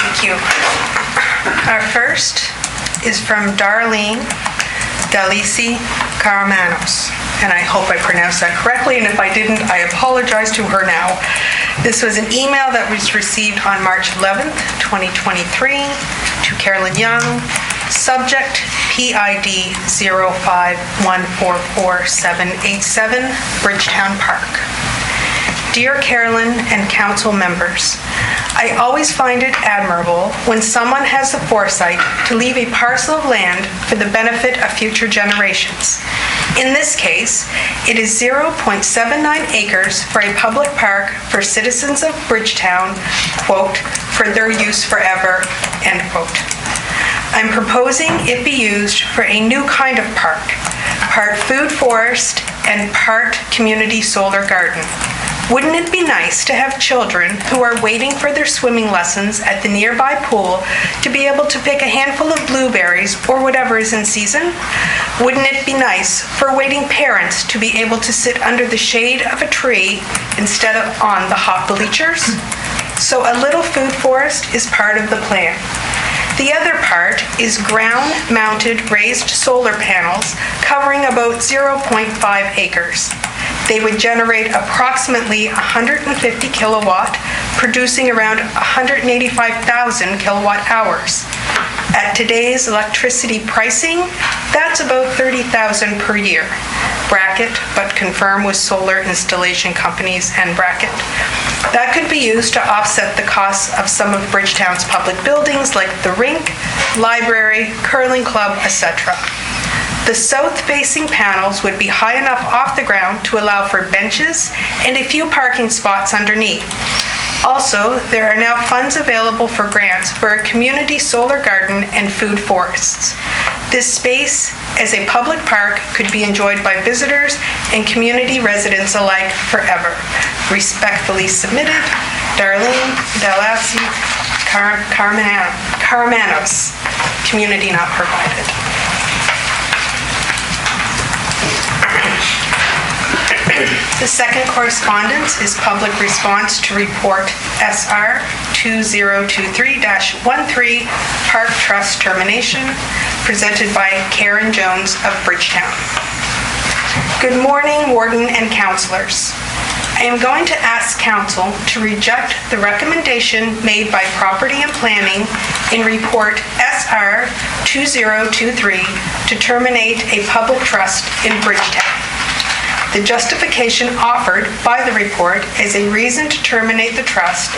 Thank you. Our first is from Darlene Dalisi Caramanos, and I hope I pronounced that correctly, and if I didn't, I apologize to her now. This was an email that was received on March 11th, 2023 to Carolyn Young, subject PID 05144787, Bridgetown Park. Dear Carolyn and council members, I always find it admirable when someone has the foresight to leave a parcel of land for the benefit of future generations. In this case, it is 0.79 acres for a public park for citizens of Bridgetown, quote, for their use forever, end quote. I'm proposing it be used for a new kind of park, part food forest and part community solar garden. Wouldn't it be nice to have children who are waiting for their swimming lessons at the nearby pool to be able to pick a handful of blueberries or whatever is in season? Wouldn't it be nice for waiting parents to be able to sit under the shade of a tree instead of on the hot bleachers? So a little food forest is part of the plan. The other part is ground-mounted raised solar panels covering about 0.5 acres. They would generate approximately 150 kilowatt, producing around 185,000 kilowatt hours. At today's electricity pricing, that's about $30,000 per year. Bracket, but confirm with solar installation companies and bracket. That could be used to offset the costs of some of Bridgetown's public buildings like the rink, library, curling club, etc. The south-facing panels would be high enough off the ground to allow for benches and a few parking spots underneath. Also, there are now funds available for grants for a community solar garden and food forests. This space, as a public park, could be enjoyed by visitors and community residents alike forever. Respectfully submitted, Darlene Dallassi Carmanos, community not provided. The second correspondence is public response to report SR 2023-13, Park Trust Termination, presented by Karen Jones of Bridgetown. Good morning, Warden and councillors. I am going to ask Council to reject the recommendation made by Property and Planning in report SR 2023 to terminate a public trust in Bridgetown. The justification offered by the report as a reason to terminate the trust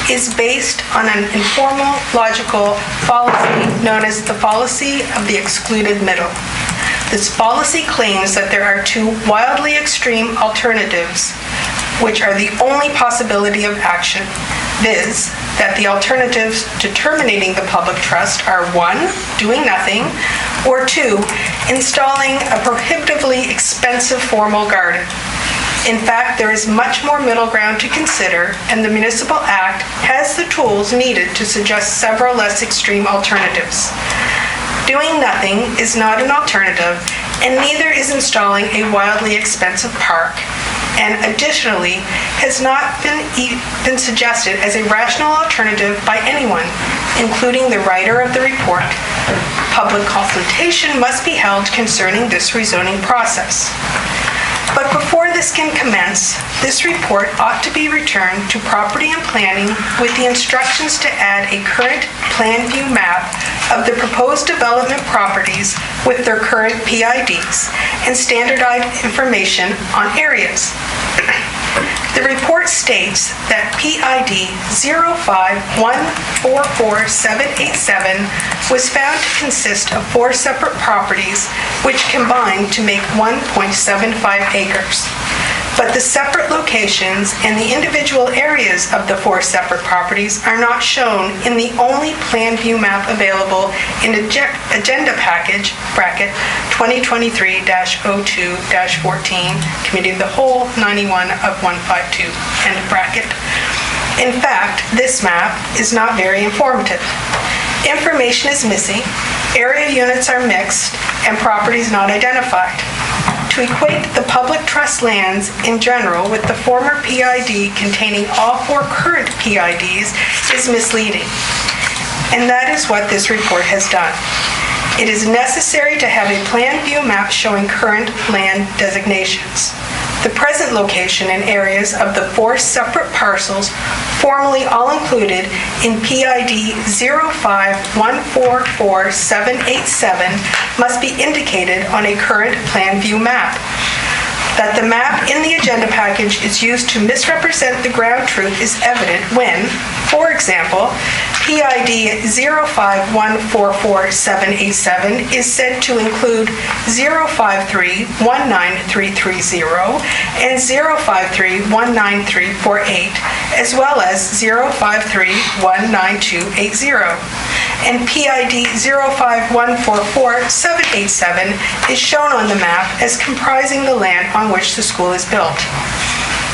is based on an informal, logical fallacy known as the fallacy of the excluded middle. This fallacy claims that there are two wildly extreme alternatives, which are the only possibility of action, viz., that the alternatives to terminating the public trust are 1, doing nothing, or 2, installing a prohibitively expensive formal garden. In fact, there is much more middle ground to consider, and the Municipal Act has the tools needed to suggest several less extreme alternatives. Doing nothing is not an alternative, and neither is installing a wildly expensive park, and additionally has not been suggested as a rational alternative by anyone, including the writer of the report. Public consultation must be held concerning this rezoning process. But before this can commence, this report ought to be returned to Property and Planning with the instructions to add a current plan view map of the proposed development properties with their current PIDs and standardized information on areas. The report states that PID 051444787 was found to consist of 4 separate properties which combined to make 1.75 acres. But the separate locations and the individual areas of the 4 separate properties are not shown in the only plan view map available in agenda package, bracket 2023-02-14, Committee of the Whole 91 of 152, end bracket. In fact, this map is not very informative. Information is missing, area units are mixed, and properties not identified. To equate the public trust lands in general with the former PID containing all 4 current PIDs is misleading. And that is what this report has done. It is necessary to have a plan view map showing current land designations. The present location and areas of the 4 separate parcels formerly all included in PID 051444787 must be indicated on a current plan view map. That the map in the agenda package is used to misrepresent the ground truth is evident when, for example, PID 051444787 is said to include 053-19330 and 053-19348, as well as 053-19280. And PID 051444787 is shown on the map as comprising the land on which the school is built.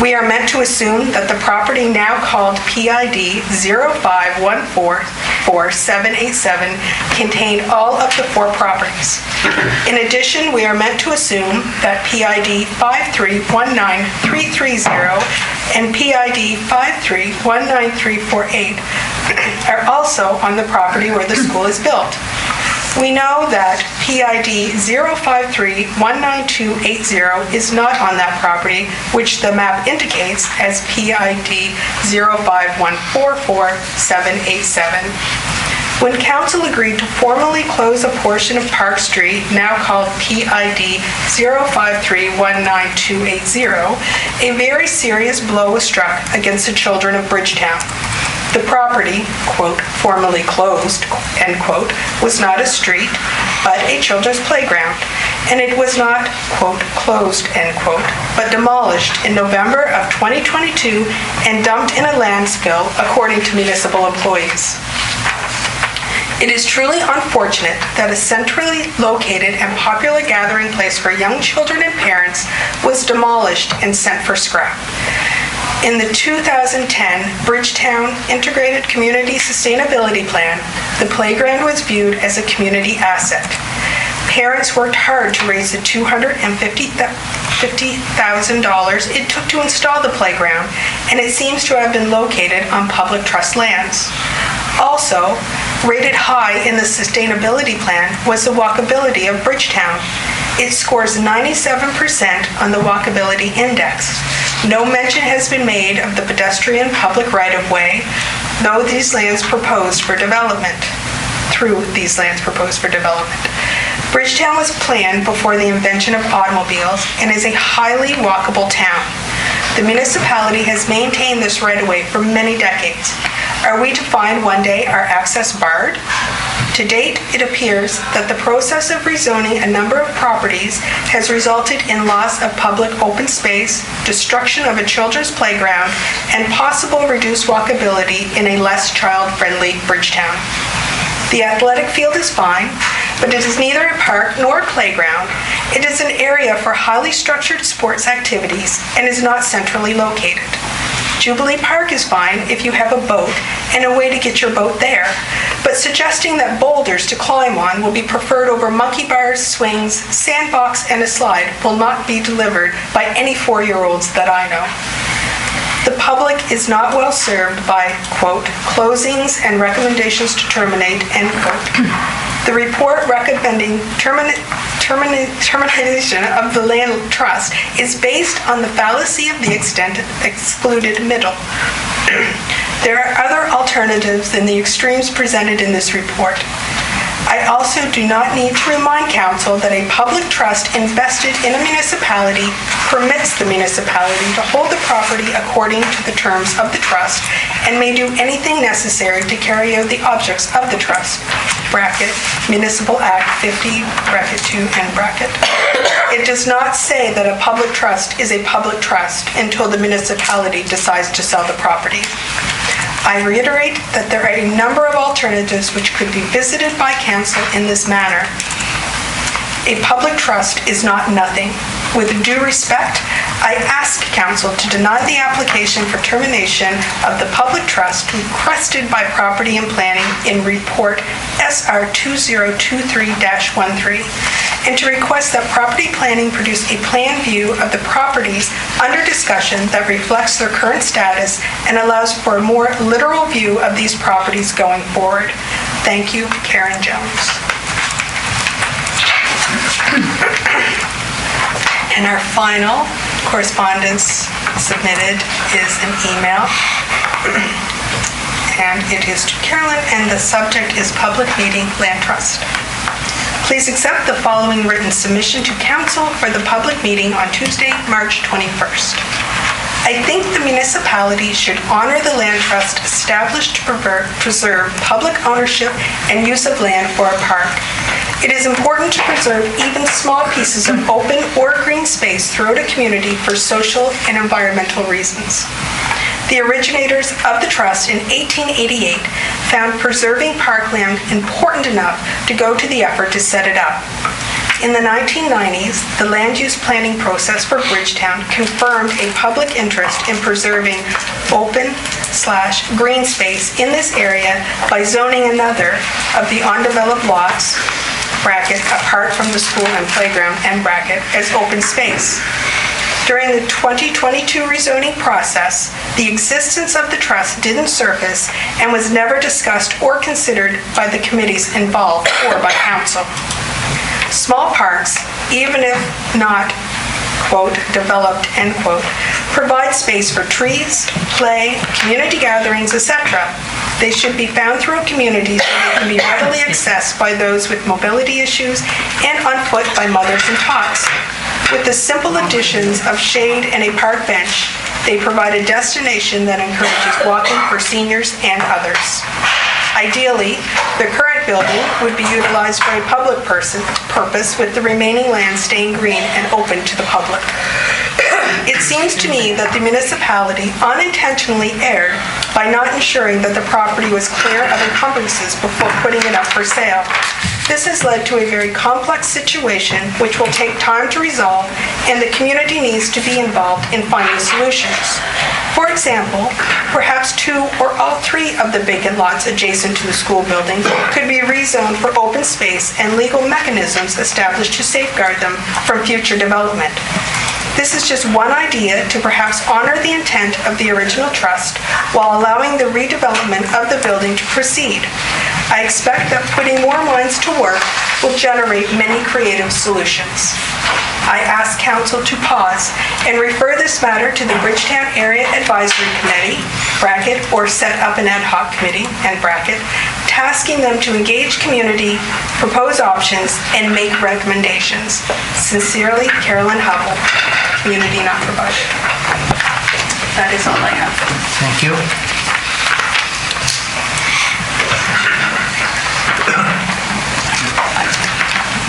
We are meant to assume that the property now called PID 051444787 contained all of the 4 properties. In addition, we are meant to assume that PID 5319330 and PID 5319348 are also on the property where the school is built. We know that PID 053-19280 is not on that property, which the map indicates as PID 051444787. When council agreed to formally close a portion of Park Street, now called PID 053-19280, a very serious blow was struck against the children of Bridgetown. The property, quote, formally closed, end quote, was not a street, but a children's playground, and it was not, quote, closed, end quote, but demolished in November of 2022 and dumped in a landfill, according to municipal employees. It is truly unfortunate that a centrally located and popular gathering place for young children and parents was demolished and sent for scrap. In the 2010 Bridgetown Integrated Community Sustainability Plan, the playground was viewed as a community asset. Parents worked hard to raise the $250,000 it took to install the playground, and it seems to have been located on public trust lands. Also, rated high in the sustainability plan was the walkability of Bridgetown. It scores 97% on the walkability index. No mention has been made of the pedestrian public right-of-way, through these lands proposed for development. Bridgetown was planned before the invention of automobiles and is a highly walkable town. The municipality has maintained this right-of-way for many decades. Are we to find one day our access barred? To date, it appears that the process of rezoning a number of properties has resulted in loss of public open space, destruction of a children's playground, and possible reduced walkability in a less child-friendly Bridgetown. The athletic field is fine, but it is neither a park nor a playground. It is an area for highly structured sports activities and is not centrally located. Jubilee Park is fine if you have a boat and a way to get your boat there, but suggesting that boulders to climb on will be preferred over monkey bars, swings, sandbox, and a slide will not be delivered by any 4-year-olds that I know. The public is not well served by, quote, closings and recommendations to terminate, end quote. The report recommending termination of the land trust is based on the fallacy of the excluded middle. There are other alternatives than the extremes presented in this report. I also do not need to remind council that a public trust invested in a municipality permits the municipality to hold the property according to the terms of the trust and may do anything necessary to carry out the objects of the trust, bracket, Municipal Act 50, bracket 2, end bracket. It does not say that a public trust is a public trust until the municipality decides to sell the property. I reiterate that there are a number of alternatives which could be visited by council in this manner. A public trust is not nothing. With due respect, I ask council to deny the application for termination of the public trust requested by Property and Planning in Report SR 2023-13, and to request that Property Planning produce a plan view of the properties under discussion that reflects their current status and allows for a more literal view of these properties going forward. Thank you, Karen Jones. And our final correspondence submitted is an email, and it is to Carolyn, and the subject is Public Meeting Land Trust. Please accept the following written submission to council for the public meeting on Tuesday, March 21st. I think the municipality should honor the land trust established to preserve public ownership and use of land for a park. It is important to preserve even small pieces of open or green space throughout a community for social and environmental reasons. The originators of the trust in 1888 found preserving parkland important enough to go to the effort to set it up. In the 1990s, the land use planning process for Bridgetown confirmed a public interest in preserving open/green space in this area by zoning another of the undeveloped lots, bracket, apart from the school and playground, end bracket, as open space. During the 2022 rezoning process, the existence of the trust didn't surface and was never discussed or considered by the committees involved or by council. Small parks, even if not, quote, developed, end quote, provide space for trees, play, community gatherings, etc. They should be found through a community so they can be readily accessed by those with mobility issues and on foot by mothers and tots. With the simple additions of shade and a park bench, they provide a destination that encourages walking for seniors and others. Ideally, the current building would be utilized for a public purpose, with the remaining land staying green and open to the public. It seems to me that the municipality unintentionally erred by not ensuring that the property was clear of encumbrances before putting it up for sale. This has led to a very complex situation which will take time to resolve, and the community needs to be involved in finding solutions. For example, perhaps 2 or all 3 of the vacant lots adjacent to the school building could be rezoned for open space and legal mechanisms established to safeguard them from future development. This is just one idea to perhaps honor the intent of the original trust while allowing the redevelopment of the building to proceed. I expect that putting more minds to work will generate many creative solutions. I ask Council to pause and refer this matter to the Bridgetown Area Advisory Committee, bracket, or set up an ad hoc committee, end bracket, tasking them to engage community, propose options, and make recommendations. Sincerely, Carolyn Hubble, Community Not for Budget. That is all I have. Thank you.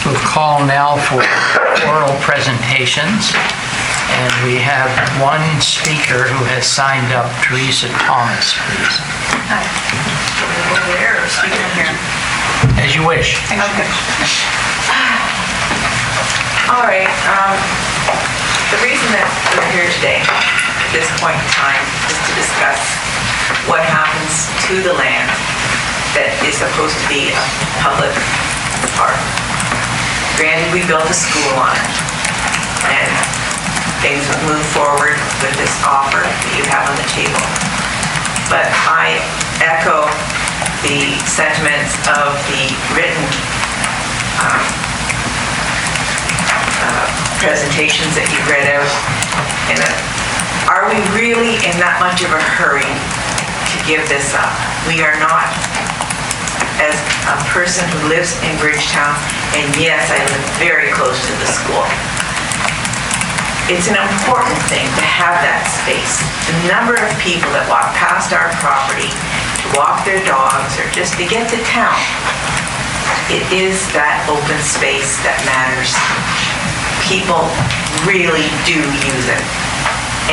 We'll call now for oral presentations, and we have one speaker who has signed up, Teresa Thomas, please. Hi. Over there or speaking here? As you wish. Okay. All right. The reason that we're here today, at this point in time, is to discuss what happens to the land that is supposed to be a public park. Granted, we built a school on it, and things would move forward with this offer that you have on the table. But I echo the sentiments of the written presentations that you've read out. And are we really in that much of a hurry to give this up? We are not. As a person who lives in Bridgetown, and yes, I live very close to the school, it's an important thing to have that space. The number of people that walk past our property to walk their dogs or just to get to town, it is that open space that matters. People really do use it.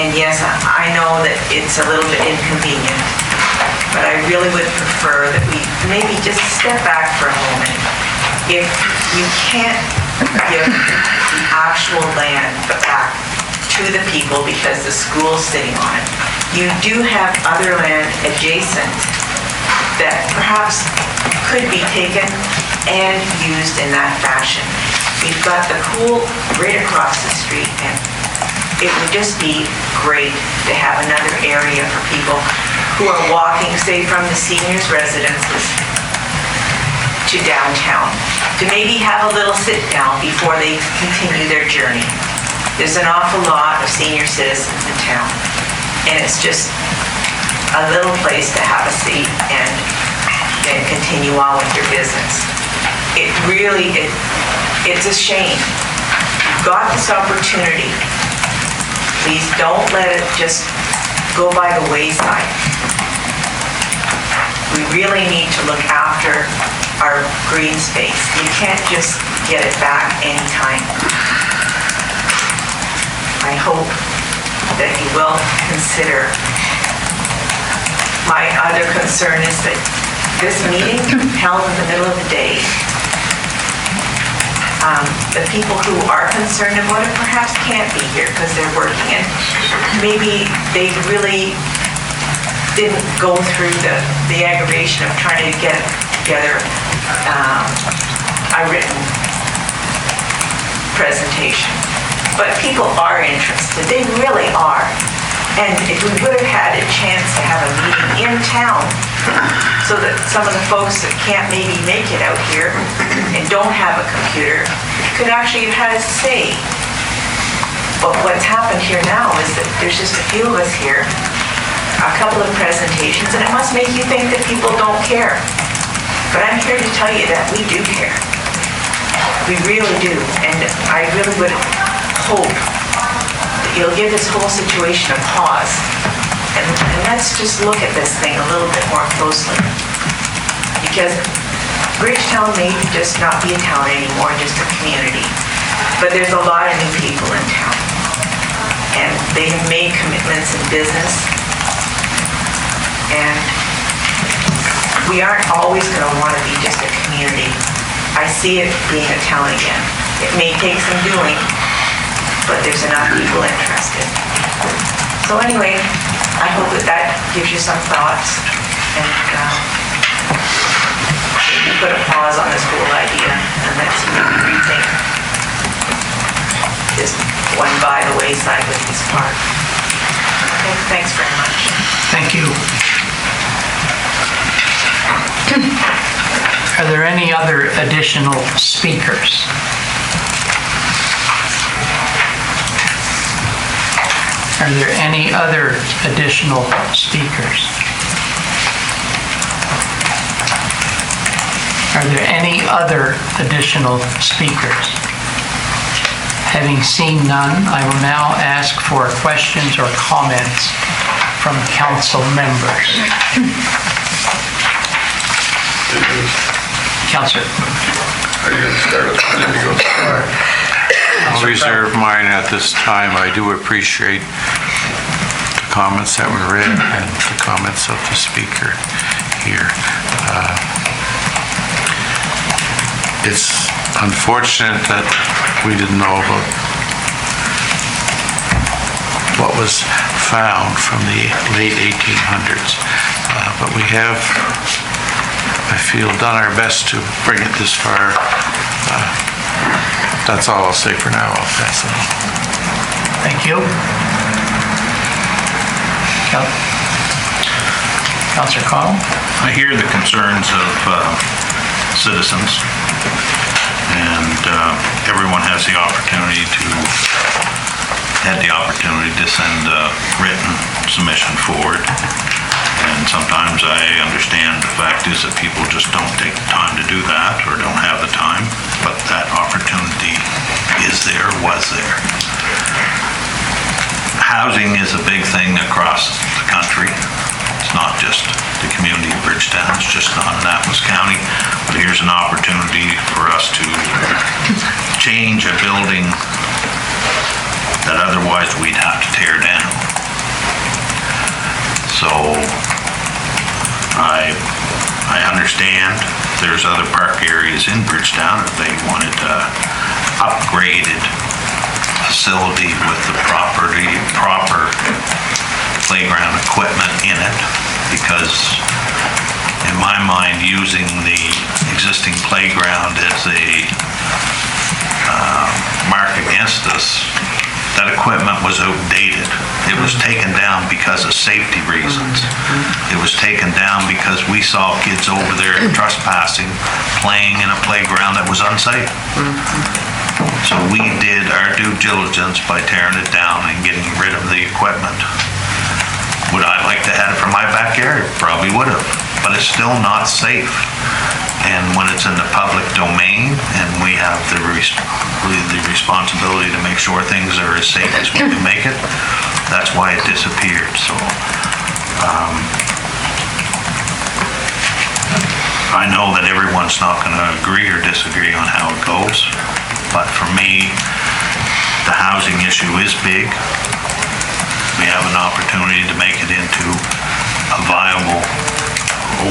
And yes, I know that it's a little bit inconvenient, but I really would prefer that we maybe just step back for a moment. If you can't give the actual land back to the people because the school's sitting on it, you do have other land adjacent that perhaps could be taken and used in that fashion. We've got the pool right across the street, and it would just be great to have another area for people who are walking, say, from the seniors' residences to downtown, to maybe have a little sit down before they continue their journey. There's an awful lot of senior citizens in town, and it's just a little place to have a seat and continue on with your business. It really, it's a shame. You've got this opportunity. Please don't let it just go by the wayside. We really need to look after our green space. You can't just get it back anytime. I hope that you will consider. My other concern is that this meeting held in the middle of the day, the people who are concerned about it perhaps can't be here because they're working, and maybe they really didn't go through the aggravation of trying to get together a written presentation. But people are interested, they really are. And if we would have had a chance to have a meeting in town so that some of the folks that can't maybe make it out here and don't have a computer could actually have had a say. But what's happened here now is that there's just a few of us here, a couple of presentations, and it must make you think that people don't care. But I'm here to tell you that we do care. We really do, and I really would hope that you'll give this whole situation a pause, and let's just look at this thing a little bit more closely. Because Bridgetown may just not be a town anymore, just a community, but there's a lot of new people in town, and they have made commitments in business, and we aren't always going to want to be just a community. I see it being a town again. It may take some doing, but there's enough people interested. So anyway, I hope that gives you some thoughts, and you put a pause on this whole idea, and let's maybe rethink this one by the wayside with this park. Okay, thanks very much. Thank you. Are there any other additional speakers? Are there any other additional speakers? Are there any other additional speakers? Having seen none, I will now ask for questions or comments from council members. Councillor. I'll reserve mine at this time. I do appreciate the comments that were read and the comments of the speaker here. It's unfortunate that we didn't know about what was found from the late 1800s, but we have, I feel, done our best to bring it this far. That's all I'll say for now. I'll pass it on. Thank you. Councillor Connell? I hear the concerns of citizens, and everyone had the opportunity to send a written submission forward. And sometimes I understand the fact is that people just don't take the time to do that or don't have the time, but that opportunity is there, was there. Housing is a big thing across the country. It's not just the community of Bridgetown, it's just not Annapolis County, but here's an opportunity for us to change a building that otherwise we'd have to tear down. So I understand there's other park areas in Bridgetown if they wanted upgraded facility with the proper playground equipment in it, because in my mind, using the existing playground as a mark against us, that equipment was outdated. It was taken down because of safety reasons. It was taken down because we saw kids over there trespassing, playing in a playground that was unsafe. So we did our due diligence by tearing it down and getting rid of the equipment. Would I like to have it for my backyard? Probably would have, but it's still not safe. And when it's in the public domain and we have the responsibility to make sure things are as safe as we can make it, that's why it disappeared. So I know that everyone's not going to agree or disagree on how it goes, but for me, the housing issue is big. We have an opportunity to make it into a viable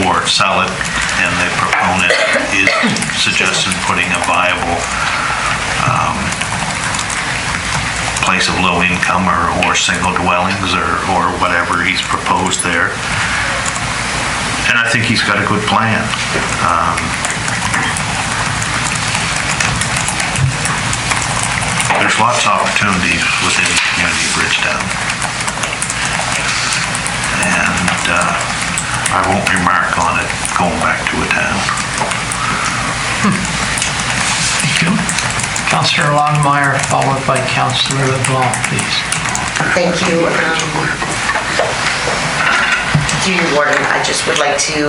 or sell it, and the proponent is suggesting putting a viable place of low income or single dwellings or whatever he's proposed there. And I think he's got a good plan. There's lots of opportunities within the community of Bridgetown. And I won't remark on it going back to a town. Thank you. Councillor Longmire, followed by Councillor LeBlanc, please. Thank you. Dear Warden, I just would like to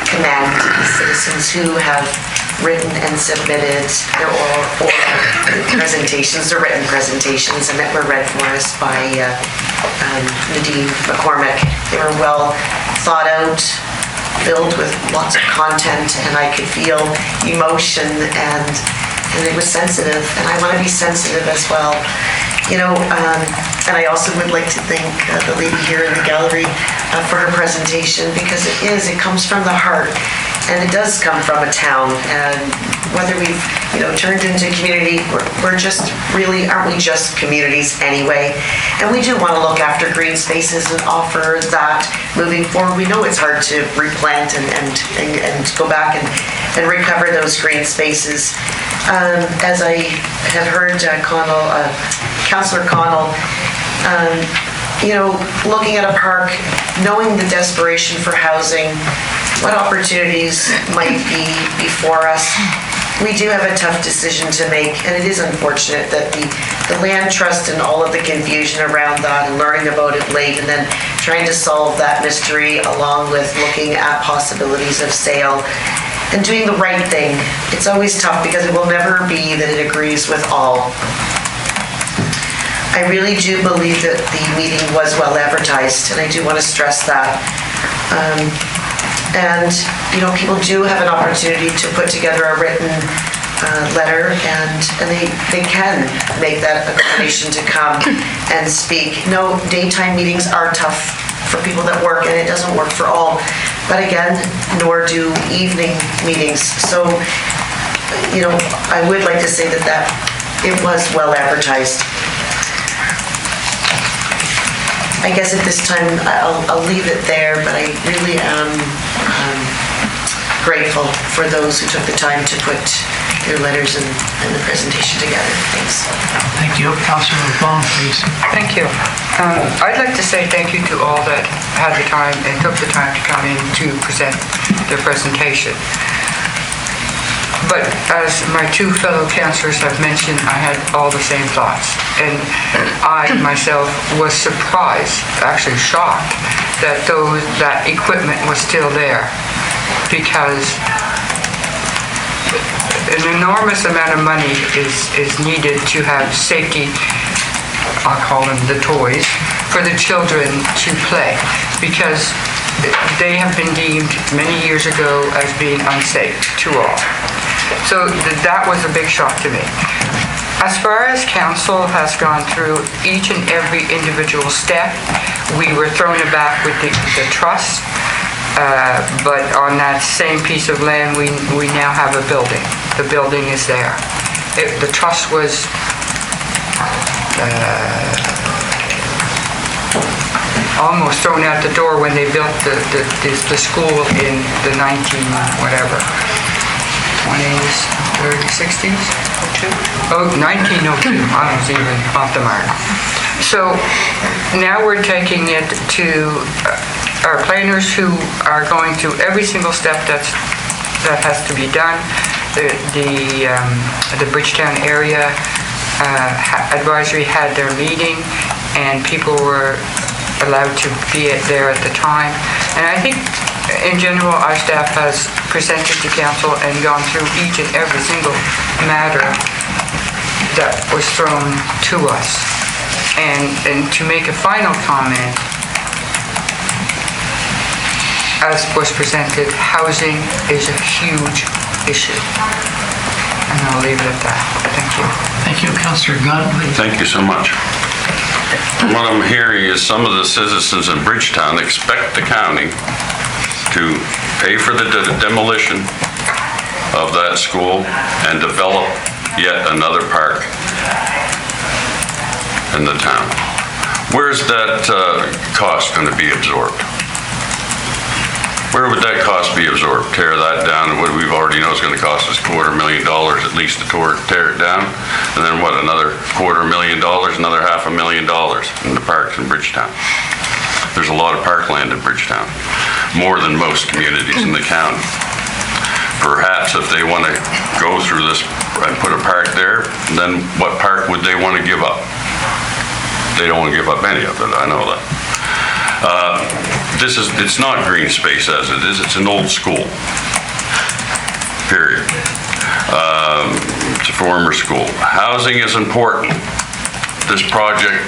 commend the citizens who have written and submitted their oral presentations, their written presentations, and that were read for us by Nadine McCormick. They were well thought out, filled with lots of content, and I could feel emotion, and it was sensitive, and I want to be sensitive as well. You know, and I also would like to thank the lady here in the gallery for her presentation, because it comes from the heart, and it does come from a town. And whether we've, turned into community, we're just really, aren't we just communities anyway? And we do want to look after green spaces and offer that moving forward. We know it's hard to replant and go back and recover those green spaces. As I have heard Councillor Connell, looking at a park, knowing the desperation for housing, what opportunities might be before us, we do have a tough decision to make, and it is unfortunate that the land trust and all of the confusion around that and learning about it late and then trying to solve that mystery along with looking at possibilities of sale and doing the right thing. It's always tough because it will never be that it agrees with all. I really do believe that the meeting was well advertised, and I do want to stress that. And people do have an opportunity to put together a written letter, and they can make that accommodation to come and speak. No, daytime meetings are tough for people that work, and it doesn't work for all. But again, nor do evening meetings. So, I would like to say that it was well advertised. I guess at this time, I'll leave it there, but I really am grateful for those who took the time to put their letters and the presentation together. Thanks. Thank you. Councillor LeBlanc, please. Thank you. I'd like to say thank you to all that had the time and took the time to come in to present their presentation. But as my two fellow councillors have mentioned, I had all the same thoughts. And I myself was surprised, actually shocked, that that equipment was still there, because an enormous amount of money is needed to have safety, I'll call them the toys, for the children to play, because they have been deemed many years ago as being unsafe to all. So that was a big shock to me. As far as council has gone through each and every individual step, we were thrown aback with the trust, but on that same piece of land, we now have a building. The building is there. The trust was almost thrown out the door when they built the school in the 1920s, 60s? 1902. I was even off the mark. So now we're taking it to our planners, who are going through every single step that has to be done. The Bridgetown area advisory had their meeting, and people were allowed to be there at the time. And I think in general, our staff has presented to council and gone through each and every single matter that was thrown to us. And to make a final comment, as was presented, housing is a huge issue. And I'll leave it at that. Thank you. Thank you. Councillor Gunn, please. Thank you so much. What I'm hearing is some of the citizens in Bridgetown expect the county to pay for the demolition of that school and develop yet another park in the town. Where's that cost going to be absorbed? Where would that cost be absorbed? Tear that down, what we've already know is going to cost us $250,000 at least to tear it down, and then what, another $250,000, another $500,000 in the parks in Bridgetown. There's a lot of parkland in Bridgetown, more than most communities in the county. Perhaps if they want to go through this and put a park there, then what park would they want to give up? They don't want to give up any of it, I know that. It's not green space as it is, it's an old school, period. It's a former school. Housing is important. This project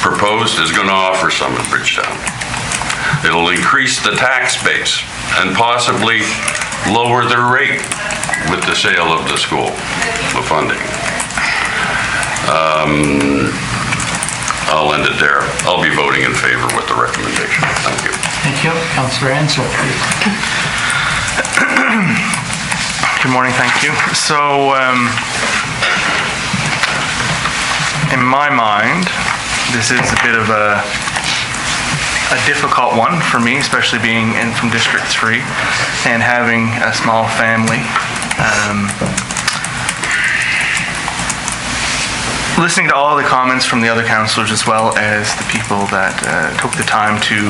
proposed is going to offer some in Bridgetown. It'll increase the tax base and possibly lower the rate with the sale of the school, the funding. I'll end it there. I'll be voting in favor with the recommendation. Thank you. Thank you. Councillor Ansel, please. Good morning, thank you. So, in my mind, this is a bit of a difficult one for me, especially being in from District 3 and having a small family. Listening to all the comments from the other councillors as well as the people that took the time to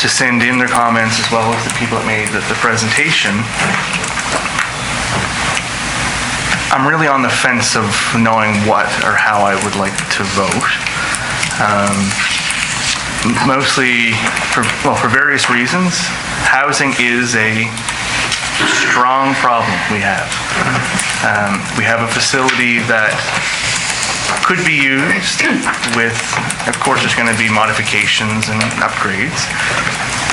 send in their comments, as well as the people that made the presentation, I'm really on the fence of knowing what or how I would like to vote. Mostly for various reasons. Housing is a strong problem we have. We have a facility that could be used with, of course, there's going to be modifications and upgrades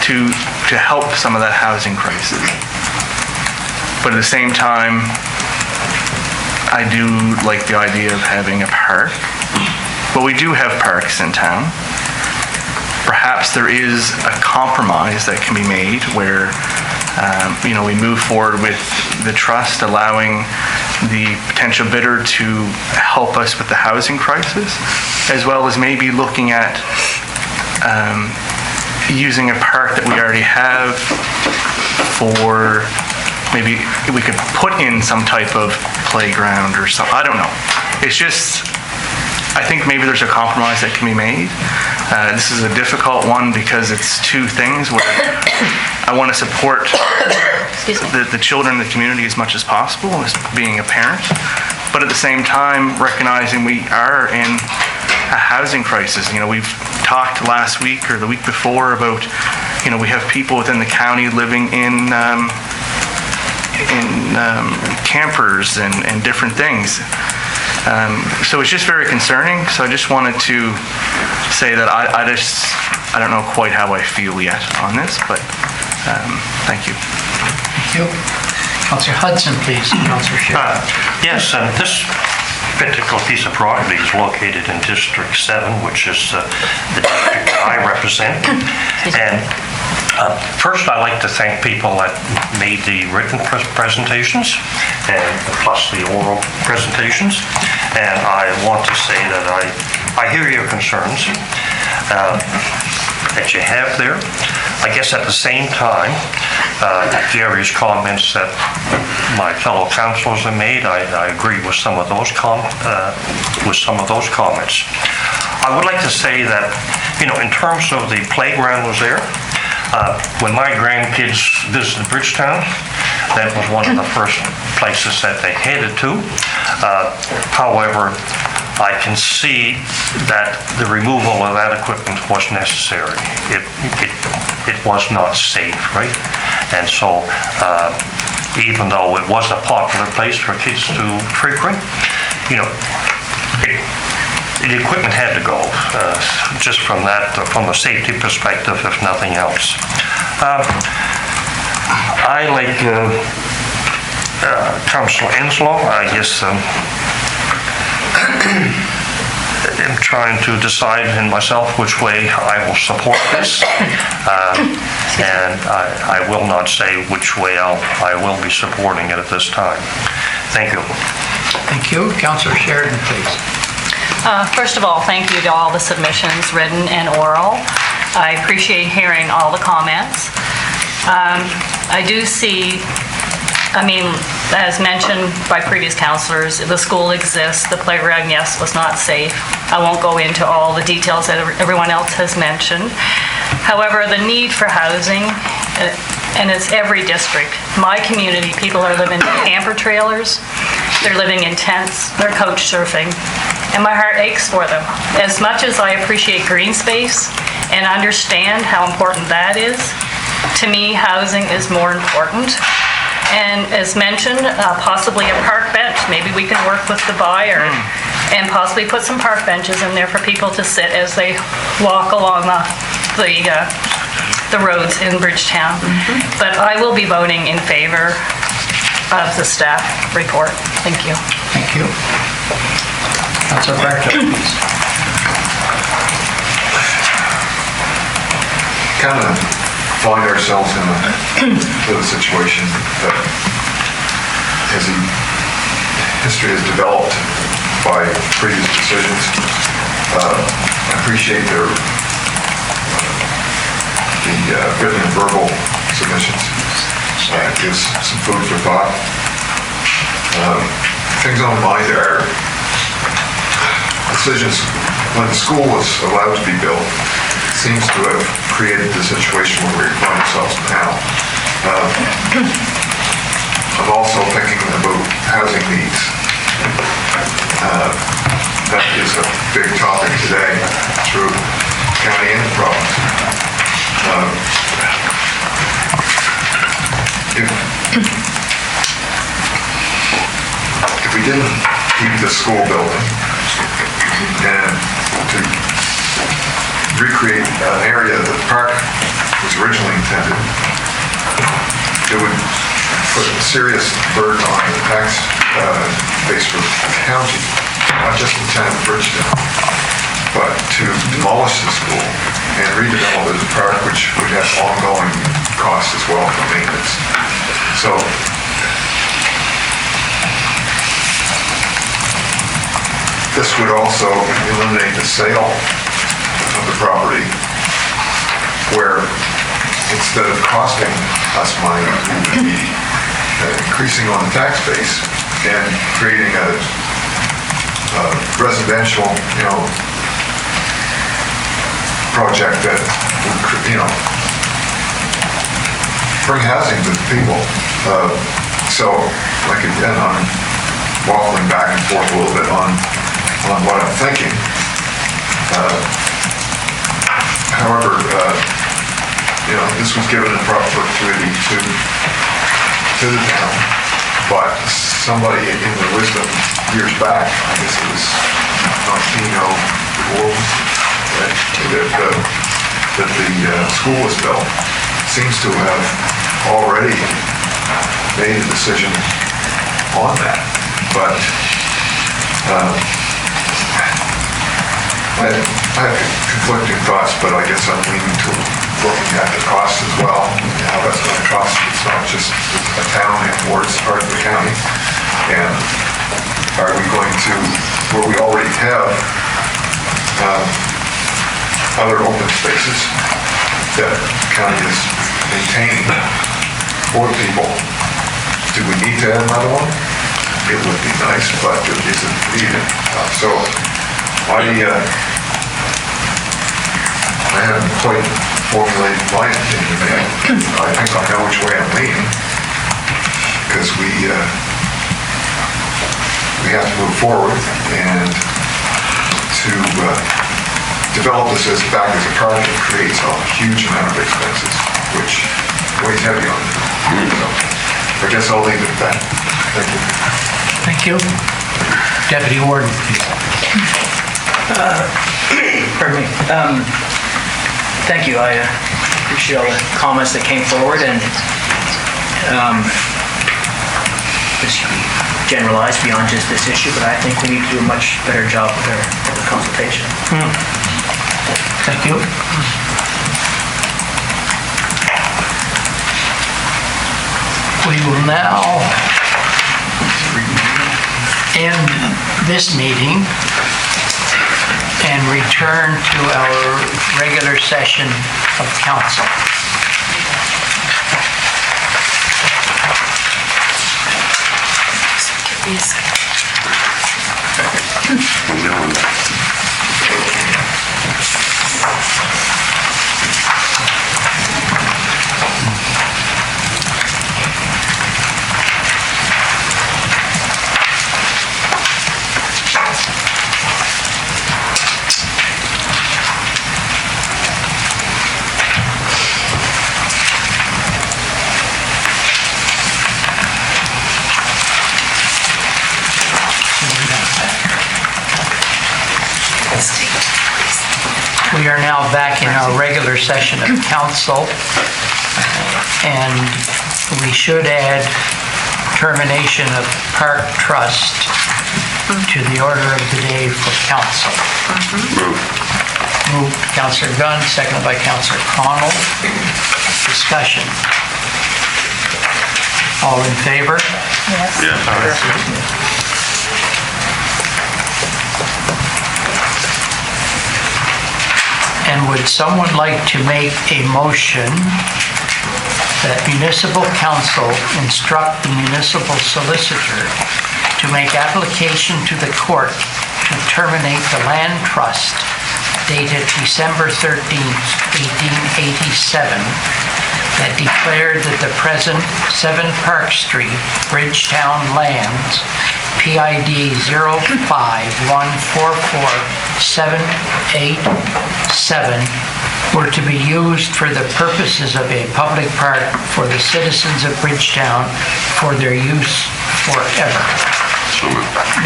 to help some of that housing crisis. But at the same time, I do like the idea of having a park. But we do have parks in town. Perhaps there is a compromise that can be made where we move forward with the trust allowing the potential bidder to help us with the housing crisis, as well as maybe looking at using a park that we already have for, maybe we could put in some type of playground or something. I don't know. It's just, I think maybe there's a compromise that can be made. This is a difficult one because it's two things where I want to support the children in the community as much as possible as being a parent, but at the same time recognizing we are in a housing crisis. We've talked last week or the week before about, we have people within the county living in campers and different things. So it's just very concerning. So I just wanted to say that I don't know quite how I feel yet on this, but thank you. Thank you. Councillor Hudson, please. Councillor Sherrill. Yes, this particular piece of property is located in District 7, which is the district that I represent. And first, I'd like to thank people that made the written presentations and plus the oral presentations. And I want to say that I hear your concerns that you have there. I guess at the same time, various comments that my fellow councillors have made, I agree with some of those comments. I would like to say that, in terms of the playground was there, when my grandkids visited Bridgetown, that was one of the first places that they headed to. However, I can see that the removal of that equipment was necessary. It was not safe, right? And so, even though it was a popular place for kids to frequent, the equipment had to go, just from a safety perspective, if nothing else. I, like Councillor Enslow, I guess I'm trying to decide in myself which way I will support this, and I will not say which way I will be supporting it at this time. Thank you. Thank you. Councillor Sheridan, please. First of all, thank you to all the submissions, written and oral. I appreciate hearing all the comments. I do see, as mentioned by previous councillors, the school exists, the playground, yes, was not safe. I won't go into all the details that everyone else has mentioned. However, the need for housing, and it's every district. My community, people are living in camper trailers, they're living in tents, they're couch surfing. and my heart aches for them. As much as I appreciate green space and understand how important that is, to me, housing is more important. And as mentioned, possibly a park bench. Maybe we can work with the buyer and possibly put some park benches in there for people to sit as they walk along the roads in Bridgetown. But I will be voting in favor of the staff report. Thank you. Thank you. Councilor Bartow, please. Kind of find ourselves in a situation that as history has developed by previous decisions. I appreciate the written and verbal submissions. It gives some food for thought. Things on my mind are decisions when the school was allowed to be built. Seems to have created the situation where we find ourselves now. I'm also thinking about housing needs. That is a big topic today through county and the province. If we didn't keep the school building and to recreate an area that the park was originally intended, it would put a serious burden on the tax base for the county, not just the town of Bridgetown, but to demolish the school and redevelop it as a park, which would have ongoing costs as well for maintenance. So this would also eliminate the sale of the property, where instead of costing us money, we would be increasing on the tax base and creating a residential, project that would, bring housing to the people. So, like again, I'm waffling back and forth a little bit on what I'm thinking. However, this was given a proper opportunity to the town, but somebody in their wisdom years back, I guess it was Martino Wolves, that the school was built, seems to have already made a decision on that. But I have conflicting thoughts, but I guess I'm leaning to looking at the cost as well, and how that's going to cost. It's not just a town anymore, it's part of the county. And are we going to, where we already have other open spaces that the county is maintaining for the people, do we need to add another one? It would be nice, but it isn't needed. So I haven't quite formulated my opinion yet. I think I know which way I'm leaning, because we have to move forward and to develop this back as a project creates a huge amount of expenses, which weighs heavy on it. So I guess I'll leave it at that. Thank you. Thank you. Deputy Warden, please. Pardon me. Thank you. I appreciate all the comments that came forward, and this generalized beyond just this issue, but I think we need to do a much better job with the consultation. Thank you. We will now end this meeting and return to our regular session of council. Give me a second. We are now back in our regular session of council, and we should add termination of park trust to the order of the day for council. Moved Councillor Gunn, seconded by Councillor Connell. Discussion. All in favor? Yes. And would someone like to make a motion that municipal council instruct the municipal solicitor to make application to the court to terminate the land trust dated December 13th, 1887, that declared that the present 7 Park Street, Bridgetown lands, PID 051447887, were to be used for the purposes of a public park for the citizens of Bridgetown for their use forever.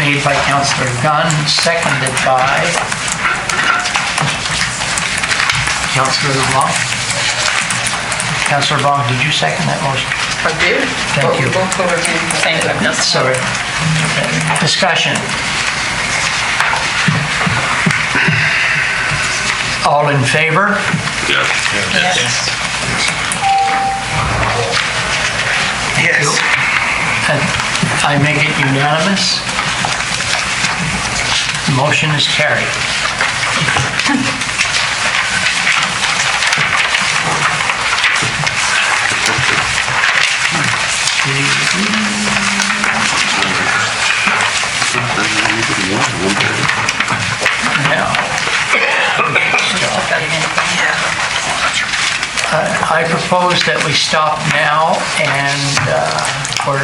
Made by Councillor Gunn, seconded by Councillor LeBlanc. Councillor LeBlanc, did you second that motion? I did. Thank you. Thank you. Sorry. Discussion. All in favor? Yes. Yes. And I make it unanimous. Motion is carried. Now, I propose that we stop now and for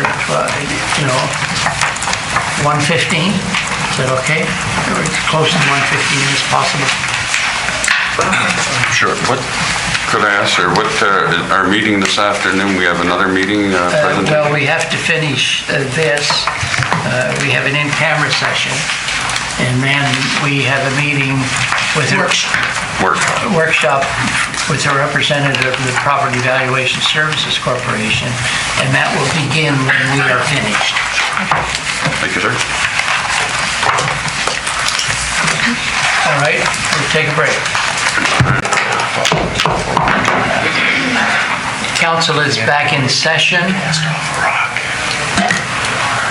1:15. Is that okay? Or as close to 1:15 as possible. Sure. What, could I ask, sir, what, our meeting this afternoon, we have another meeting, presentation? Well, we have to finish this. We have an in-camera session, and then we have a meeting with workshop with a representative of the Property Valuation Services Corporation, and that will begin when we are finished. Thank you, sir. All right, we'll take a break. Council is back in session.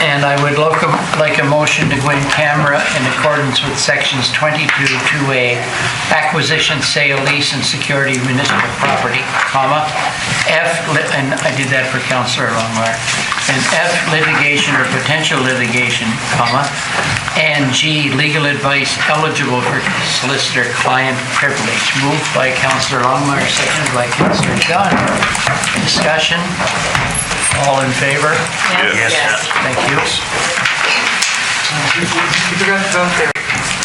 And I would like a motion to go in camera in accordance with sections 22(2)A, acquisition, sale, lease, and security of municipal property, comma, F, and I did that for Councillor Longmire, and F, litigation or potential litigation, comma, and G, legal advice eligible for solicitor-client privilege. Moved by Councillor Longmire, seconded by Councillor Gunn. Discussion? All in favor? Yes. Thank you. You forgot to vote there.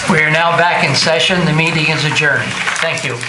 We are now back in session. The meeting is adjourned. Thank you.